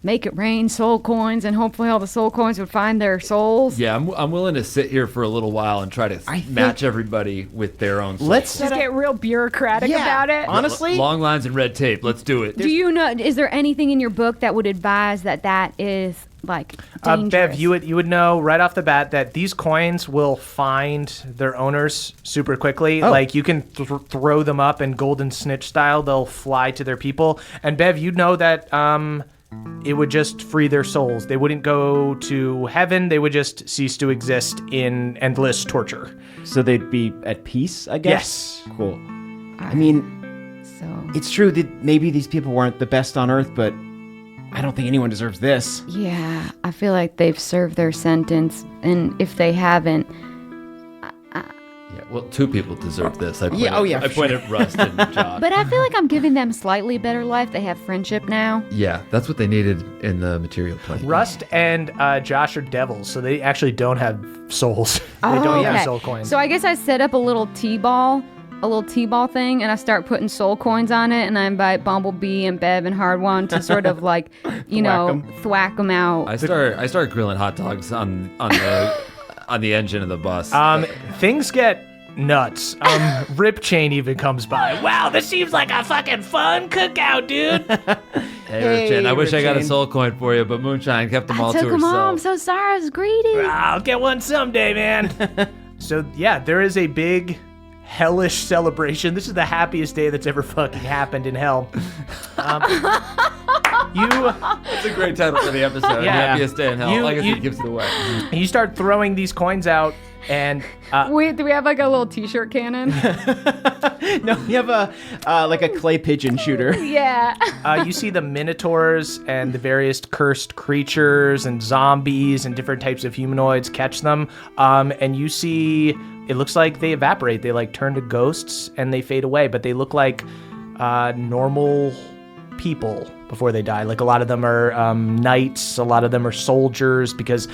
make it rain soul coins and hopefully all the soul coins would find their souls.
Yeah, I'm willing to sit here for a little while and try to match everybody with their own soul.
Let's
Just get real bureaucratic about it.
Honestly,
long lines and red tape. Let's do it.
Do you know, is there anything in your book that would advise that is like dangerous?
Bev, you would know right off the bat that these coins will find their owners super quickly. Like you can throw them up in golden snitch style. They'll fly to their people. And Bev, you know that it would just free their souls. They wouldn't go to heaven. They would just cease to exist in endless torture.
So they'd be at peace, I guess?
Yes.
Cool. I mean,
So,
it's true that maybe these people weren't the best on Earth, but I don't think anyone deserves this.
yeah, I feel like they've served their sentence. And if they haven't,
Yeah, well, two people deserve this. I
Yeah,
I
for
pointed at Rust and Josh.
but I feel like I'm giving them slightly better life. They have friendship now.
Yeah, that's what they needed in the material plane.
Rust and Josh are devils, so they actually don't have souls. They don't have soul coins.
So I guess I set up a little T-ball thing, and I start putting soul coins on it, and I invite Bumblebee and Bev and Hardwan to sort of like, thwack them out.
I start grilling hot dogs on the engine of the bus.
Things get nuts. Rip Chain even comes by. Wow, this seems like a fucking fun cookout, dude.
Hey, Ripchin, I wish I got a
Ripchin.
soul coin for you, but Moonshine kept them all to
Took them all. I'm
herself.
so sorry. I was greedy.
I'll get one someday, man. So yeah, there is a big hellish celebration. This is the happiest day that's ever fucking happened in hell.
That's a great title for the episode.
Yeah.
Happiest day in hell.
You-
I guess
you-
it gives it away.
You start throwing these coins out, and
Wait, do we have like a little T-shirt cannon?
No, you have a clay pigeon shooter.
Yeah.
you see the minotaurs and the various cursed creatures and zombies and different types of humanoids catch them. And you see, it looks like they evaporate. They like turn to ghosts and they fade away, but they look like normal people before they die. Like a lot of them are knights, a lot of them are soldiers, because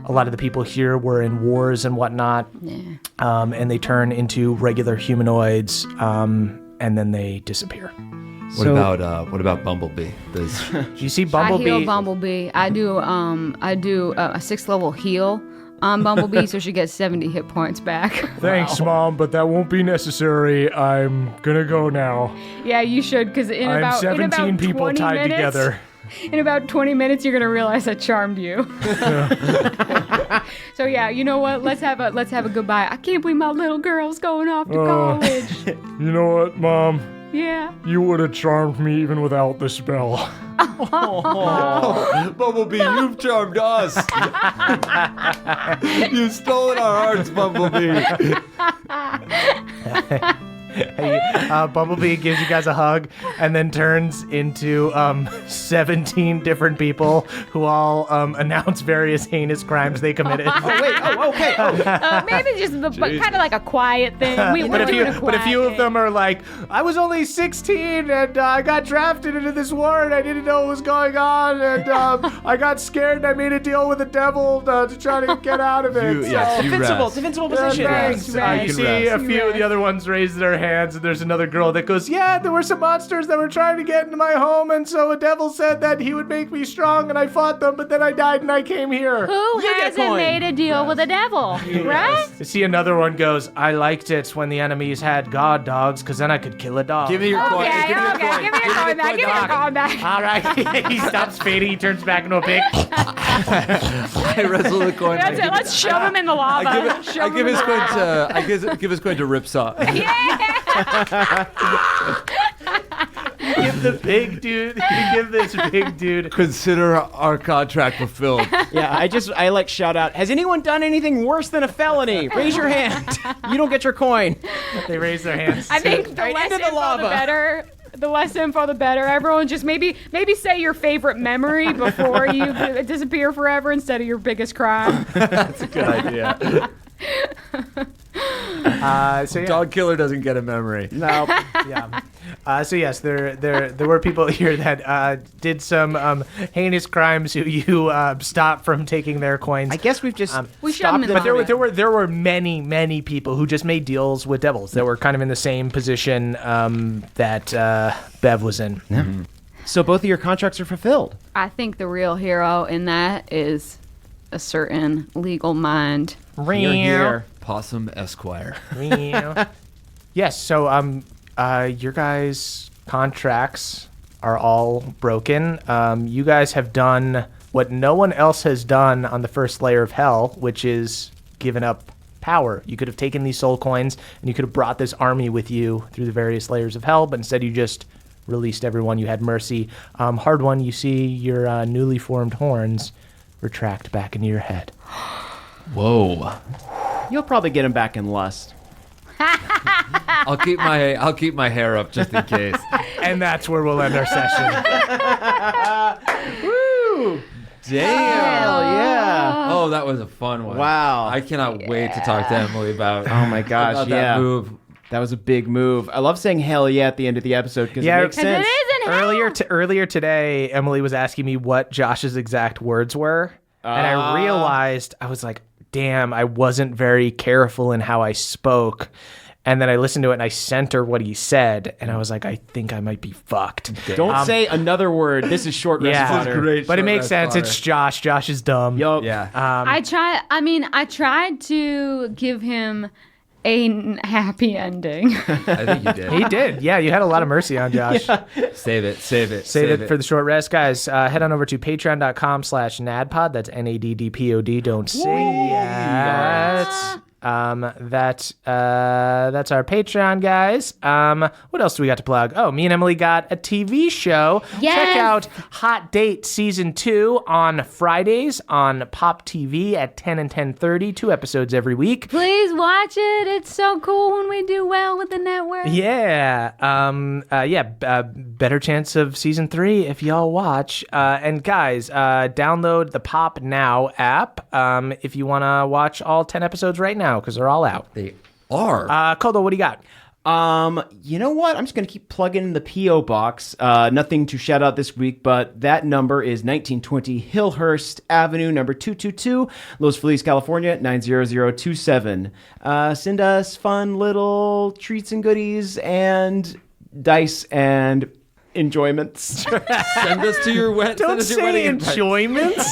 a lot of the people here were in wars and whatnot.
Yeah.
And they turn into regular humanoids, and then they disappear.
What about Bumblebee?
Do you see Bumblebee?
I heal Bumblebee. I do a 6th level heal on Bumblebee, so she gets 70 hit points back.
Thanks, Mom, but that won't be necessary. I'm gonna go now.
Yeah, you should, because in
I'm
about
17 people
20
tied
minutes,
together.
In about 20 minutes, you're gonna realize I charmed you. So yeah, you know what? Let's have a goodbye. I can't believe my little girl's going off to college.
You know what, Mom?
Yeah.
You would have charmed me even without the spell.
Bumblebee, you've charmed us. You've stolen our hearts, Bumblebee.
Bumblebee gives you guys a hug and then turns into 17 different people who all announce various heinous crimes they committed.
Maybe just kind of like a quiet thing.
But a few of them are like, I was only 16 and I got drafted into this war and I didn't know what was going on and I got scared and I made a deal with the devil to try to get out of it.
Defensible position.
Thanks.
Right.
You see a few of the other ones raise their hands, and there's another girl that goes, yeah, there were some monsters that were trying to get into my home, and so a devil said that he would make me strong, and I fought them, but then I died and I came here.
Who hasn't made a deal with the devil, right?
You see another one goes, I liked it when the enemies had god dogs, because then I could kill a dog.
Give me your coin.
Okay,
Give me your coin.
give me your coin back. Give me your coin back.
All right. He stops fading. He turns back into a pig.
I wrestle the coin.
That's it. Let's shove him in the lava.
I give his coin to give his coin to Ripsaw.
You give the big dude. You give this big dude.
Consider our contract fulfilled.
Yeah, I like shout out, has anyone done anything worse than a felony? Raise your hand. You don't get your coin.
They raise their hands.
I think the
Right
less
into the
info,
lava.
the better. The less info, the better. Everyone just maybe say your favorite memory before you disappear forever instead of your biggest crime.
That's a good idea.
Dog killer doesn't get a memory.
No.
Yeah. So yes, there were people here that did some heinous crimes who you stopped from taking their coins.
I guess we've just
We shoved 'em in the
But
vomit.
there were many people who just made deals with devils that were kind of in the same position that Bev was in.
So both of your contracts are fulfilled.
I think the real hero in that is a certain legal mind.
Here.
Possum Esquire.
Yes. So your guys' contracts are all broken. You guys have done what no one else has done on the first layer of hell, which is given up power. You could have taken these soul coins and you could have brought this army with you through the various layers of hell, but instead you just released everyone. You had mercy. Hard one, you see your newly formed horns retract back into your head.
Whoa.
You'll probably get him back in lust.
I'll keep my hair up just in case.
And that's where we'll end our session.
Woo!
Damn.
Hell yeah.
Oh, that was a fun one.
Wow.
I cannot wait to talk to Emily about.
Oh my gosh,
about
yeah.
that move.
That was a big move. I love saying hell yeah at the end of the episode because
Yeah,
it makes
'Cause it
sense.
is in hell.
Earlier today, Emily was asking me what Josh's exact words were, and I realized I was like, "Damn, I wasn't very careful in how I spoke." And then I listened to it and I sent her what he said, and I was like, "I think I might be fucked."
Don't say another word. This is short rest
Yeah,
water.
great.
but it
short
makes
rest
sense.
water.
It's Josh. Josh is dumb.
Yup.
Yeah.
I tried to give him a happy ending.
I think you did.
He did. Yeah, you had a lot of mercy on Josh.
Save it.
Save it for the short rest, guys. Head on over to patreon.com/nadpod. That's NADDPOD. Don't say yet. That's our Patreon, guys. What else do we got to plug? Oh, me and Emily got a TV show.
Yes.
Check out Hot Date Season 2 on Fridays on Pop TV at 10 and 10:30. 2 episodes every week.
Please watch it. It's so cool when we do well with the network.
Yeah. Better chance of season 3 if y'all watch. And guys, download the Pop Now app if you want to watch all 10 episodes right now because they're all out.
They are.
Caldo, what do you got?
You know what? I'm just going to keep plugging in the P.O. box. Nothing to shout out this week, but that number is 1920 Hillhurst Avenue, number 222, Los Feliz, California, 90027. Send us fun little treats and goodies and dice and enjoyments.
Send us to your wedding.
Don't say enjoyments.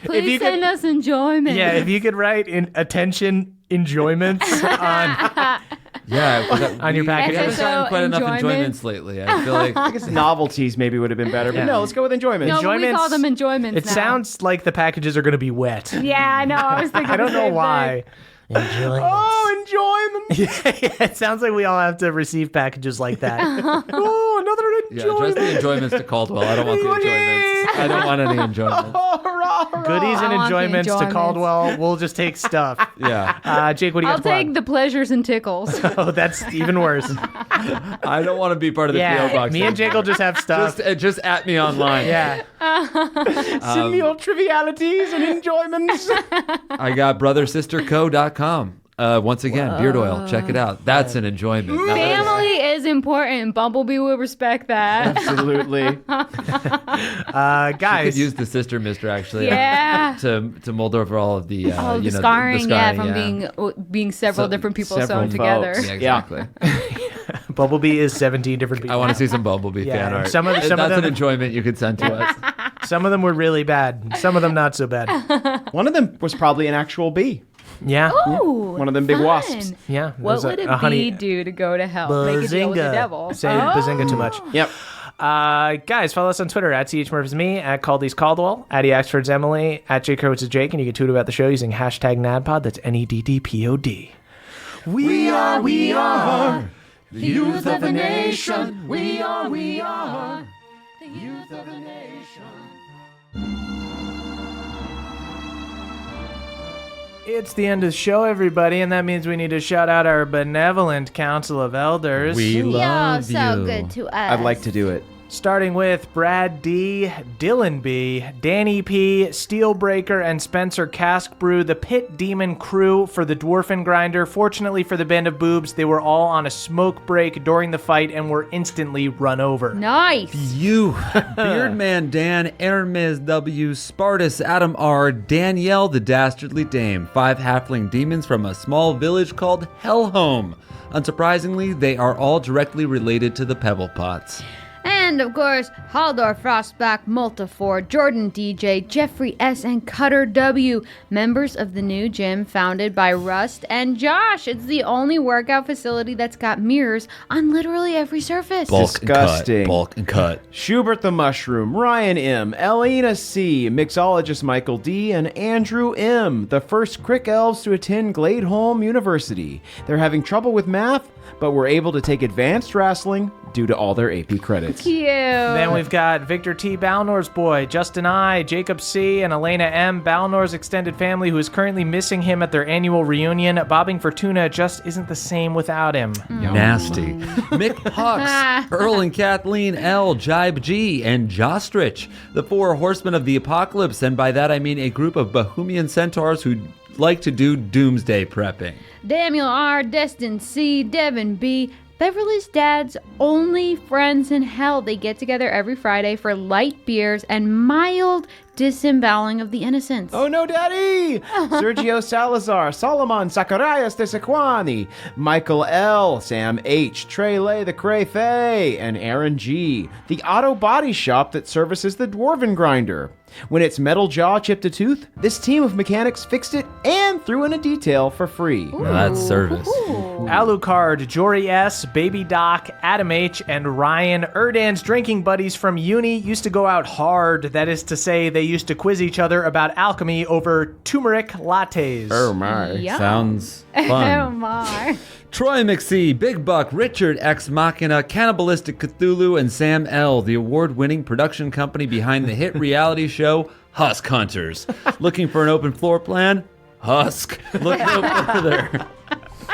Please send us enjoyment.
Yeah, if you could write in attention enjoyments on
Yeah,
on your package.
We haven't
SSO
gotten quite enough
enjoyments.
enjoyments lately. I feel like
I guess novelties maybe would have been better, but no, let's go with enjoyments.
No, but we
enjoyments-
call them enjoyments
It
now.
sounds like the packages are going to be wet.
Yeah, I know. I was thinking
I don't
the
know
same
why. Enjoyments.
Oh, enjoyment!
Yeah, it sounds like we all have to receive packages like that. Oh, another
yeah,
enjoyment.
address the enjoyments to Caldwell. I don't want the enjoyments. I don't want any enjoyments.
Goodies and
I want the
enjoyments to
enjoyments.
Caldwell. We'll just take stuff.
Yeah,
Jake, what do you
I'll
got to plug?
take the pleasures and tickles.
Oh, that's even worse.
I don't want to be part of the PO box.
me and Jake will just have stuff.
Just at me online.
Yeah.
Send me all trivialities and enjoyments.
I got brothersisterco.com. Once again, beard oil. Check it out. That's an enjoyment. Now that is-
Family is important. Bumblebee will respect that.
Absolutely.
You
Guys.
could use the sister mister actually.
Yeah.
To mold over all of the
Oh,
you
the
know,
scarring,
the
from being several
So-
different people
several
sewn together.
folks.
Yeah, exactly.
Bumblebee is 17 different people.
I want to see some Bumblebee
Yeah,
fan
and
art.
some of
That's
them-
an enjoyment you could send to us.
Some of them were really bad. Some of them not so bad.
One of them was probably an actual bee.
Yeah.
Ooh,
One of them big
fun.
wasps.
Yeah.
What
there's
would
a
a
honey
bee do to go to hell? Make a deal with the devil.
Say bazinga too much.
Yep.
Guys, follow us on Twitter at CHMurphysMe, at Caldy's Caldwell, at EAxford's Emily, at Jake Hurwitz is Jake, and you can tweet about the show using hashtag NADPOD. That's NEDDPOD. We are the youth of a nation. We are the youth of a nation.
It's the end of the show, everybody, and that means we need to shout out our benevolent Council of Elders.
We love
so
you.
good to us.
I'd like to do it.
Starting with Brad D., Dylan B., Danny P., Steelbreaker, and Spencer Caskbrew, the Pit Demon crew for the Dwarfen Grinder. Fortunately for the Band of Boobs, they were all on a smoke break during the fight and were instantly run over.
Nice.
You, Beardman Dan, Hermes W, Spartus, Adam R, Danielle the Dastardly Dame, 5 halfling demons from a small village called Hellhome. Unsurprisingly, they are all directly related to the Pebble Pots.
And of course, Haldor Frostback, Multifor, Jordan DJ, Jeffrey S, and Cutter W, members of the new gym founded by Rust and Josh. It's the only workout facility that's got mirrors on literally every surface.
Disgusting.
Bulk and cut.
Schubert the Mushroom, Ryan M, Elena C, Mixologist Michael D, and Andrew M, the first Crick Elves to attend Gladeholm University. They're having trouble with math, but were able to take advanced wrestling due to all their AP credits.
Cute.
Then we've got Victor T. Balnor's boy, Justin I, Jacob C., and Elena M., Balnor's extended family, who is currently missing him at their annual reunion. Bobbing Fortuna just isn't the same without him.
Nasty. Mick Hux, Earl and Kathleen L, Jibe G, and Jostrich, the 4 horsemen of the apocalypse, and by that I mean a group of Bohemian centaurs who like to do doomsday prepping.
Daniel R, Destin C, Devin B, Beverly's dad's only friends in hell. They get together every Friday for light beers and mild disemboweling of the innocents.
Oh no, Daddy! Sergio Salazar, Solomon Zacharias de Sequani, Michael L, Sam H, Trey Lay the Cray Fay, and Aaron G, the auto body shop that services the Dwarven Grinder. When its metal jaw chipped a tooth, this team of mechanics fixed it and threw in a detail for free.
Now that's service.
Alucard, Jory S., Baby Doc, Adam H., and Ryan, Erdan's drinking buddies from uni, used to go out hard. That is to say, they used to quiz each other about alchemy over turmeric lattes.
Oh my.
Yum.
Sounds
Oh
fun.
my.
Troy McSee, Big Buck, Richard X Machina, Cannibalistic Cthulhu, and Sam L, the award-winning production company behind the hit reality show Husk Hunters. Looking for an open floor plan? Husk. Look no further.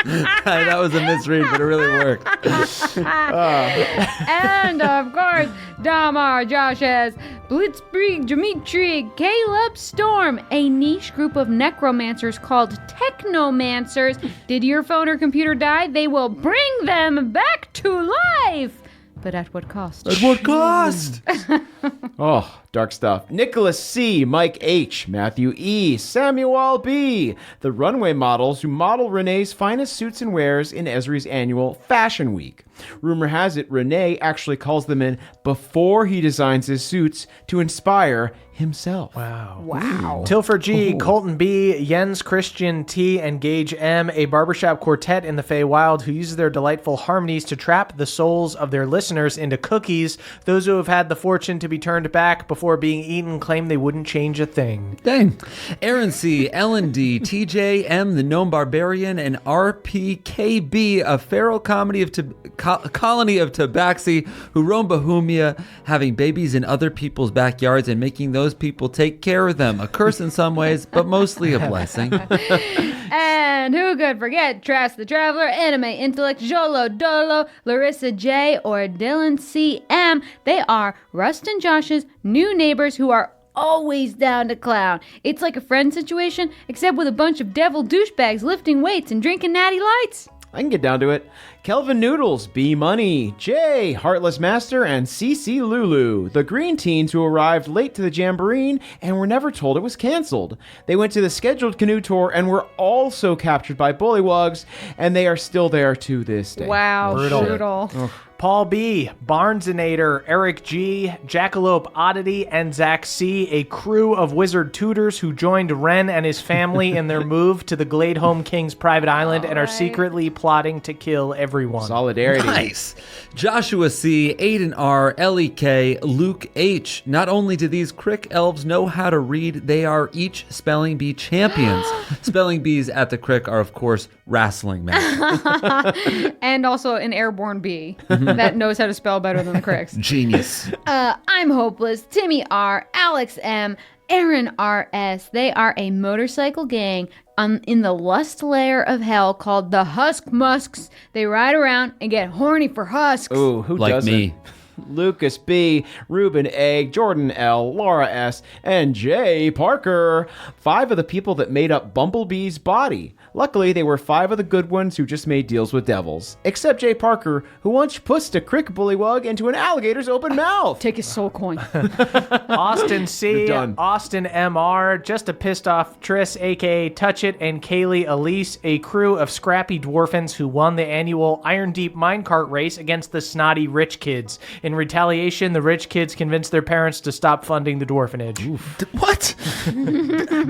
That was a misread, but it really worked.
And of course, Damar, Josh S, Blitzkrieg, Dimitri, Caleb Storm, a niche group of necromancers called technomancers. Did your phone or computer die? They will bring them back to life. But at what cost?
At what cost?
Oh, dark stuff. Nicholas C., Mike H., Matthew E., Samuel B., the runway models who model Renee's finest suits and wares in Esri's annual Fashion Week. Rumor has it Renee actually calls them in before he designs his suits to inspire himself.
Wow.
Tilfer G, Colton B, Jens Christian T, and Gage M, a barbershop quartet in the Feywild who uses their delightful harmonies to trap the souls of their listeners into cookies. Those who have had the fortune to be turned back before being eaten claim they wouldn't change a thing.
Dang. Aaron C., Ellen D., TJ M., the Gnome Barbarian, and RPKB, a feral colony of tabaxi who roam Bohemia, having babies in other people's backyards and making those people take care of them. A curse in some ways, but mostly a blessing.
And who could forget Trask the Traveler, Anime Intellect, Jolo Dolo, Larissa J, or Dylan C.M. They are Rust and Josh's new neighbors who are always down to clown. It's like a friend situation, except with a bunch of devil douchebags lifting weights and drinking natty lights.
I can get down to it. Kelvin Noodles, B Money, Jay, Heartless Master, and CC Lulu, the green teens who arrived late to the Jamboree and were never told it was canceled. They went to the scheduled canoe tour and were also captured by bullywugs, and they are still there to this day.
Wow, brutal.
Paul B, Barnesinator, Eric G, Jackalope Oddity, and Zach C, a crew of wizard tutors who joined Ren and his family in their move to the Gladeholm King's private island and are secretly plotting to kill everyone.
Solidarity.
Nice. Joshua C., Aiden R., Ellie K., Luke H. Not only do these Crick elves know how to read, they are each spelling bee champions. Spelling bees at the Crick are, of course, wrestling matches.
And also an airborne bee that knows how to spell better than the Cricks.
Genius.
I'm Hopeless, Timmy R, Alex M, Aaron RS. They are a motorcycle gang in the lust layer of hell called the Husk Musks. They ride around and get horny for husks.
Ooh, who
Like
doesn't?
me.
Lucas B, Ruben A, Jordan L, Laura S, and Jay Parker. 5 of the people that made up Bumblebee's body. Luckily, they were 5 of the good ones who just made deals with devils. Except Jay Parker, who once pushed a crick bullywug into an alligator's open mouth.
Take his soul coin.
Austin C,
You're done.
Austin MR, just a pissed off Triss, aka Touch It, and Kaylee Elise, a crew of scrappy dwarfins who won the annual Iron Deep minecart race against the snotty rich kids. In retaliation, the rich kids convinced their parents to stop funding the dwarfenage.
What?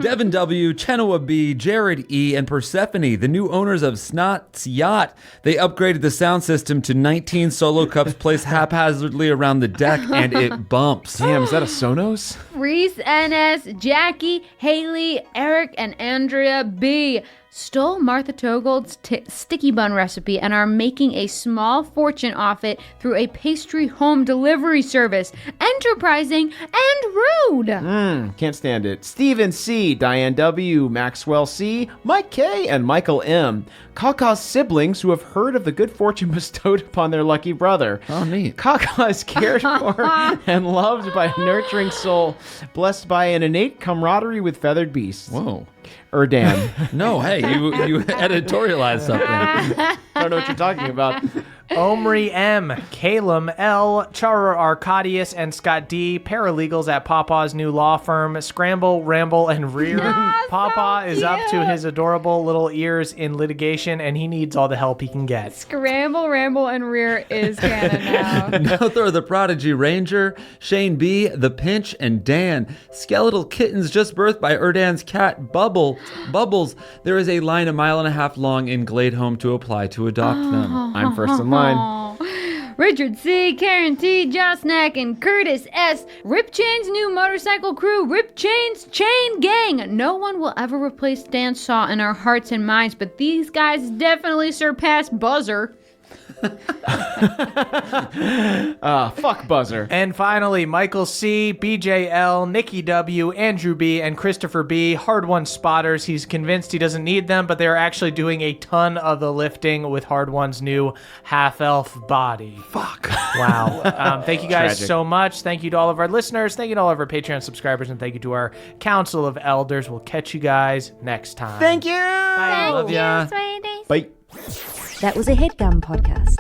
Devin W, Chenoa B, Jared E, and Persephone, the new owners of Snot's Yacht. They upgraded the sound system to 19 solo cups placed haphazardly around the deck, and it bumps.
Damn, is that a Sonos?
Reese NS, Jackie, Haley, Eric, and Andrea B. stole Martha Togold's sticky bun recipe and are making a small fortune off it through a pastry home delivery service. Enterprising and rude.
Can't stand it. Steven C, Diane W, Maxwell C, Mike K, and Michael M. Kaka's siblings who have heard of the good fortune bestowed upon their lucky brother.
Oh, neat.
Kaka is cared for and loved by a nurturing soul, blessed by an innate camaraderie with feathered beasts.
Whoa.
Erdan.
No, hey, you editorialized something.
I don't know what you're talking about.
Omri M, Calum L, Chara Arcadius, and Scott D, paralegals at Papa's new law firm, Scramble, Ramble, and Rear. Papa is up to his adorable little ears in litigation, and he needs all the help he can get.
Scramble, Ramble, and Rear is canon now.
Nothor the Prodigy Ranger, Shane B, The Pinch, and Dan. Skeletal kittens just birthed by Erdan's cat Bubbles. There is a line 1.5 miles long in Glade Home to apply to adopt them.
I'm first in line.
Richard C, Karen T, Joss Knack, and Curtis S. Rip Chain's new motorcycle crew, Rip Chain's Chain Gang. No one will ever replace Dan Saw in our hearts and minds, but these guys definitely surpass Buzzer.
Fuck Buzzer.
And finally, Michael C, BJL, Nikki W, Andrew B, and Christopher B, Hard One spotters. He's convinced he doesn't need them, but they're actually doing a ton of the lifting with Hard One's new half-elf body.
Fuck.
Wow. Thank you guys
Tragic.
so much. Thank you to all of our listeners. Thank you to all of our Patreon subscribers. And thank you to our Council of Elders. We'll catch you guys next time.
Thank you.
Love ya.
Bye.
That was a HeadGum podcast.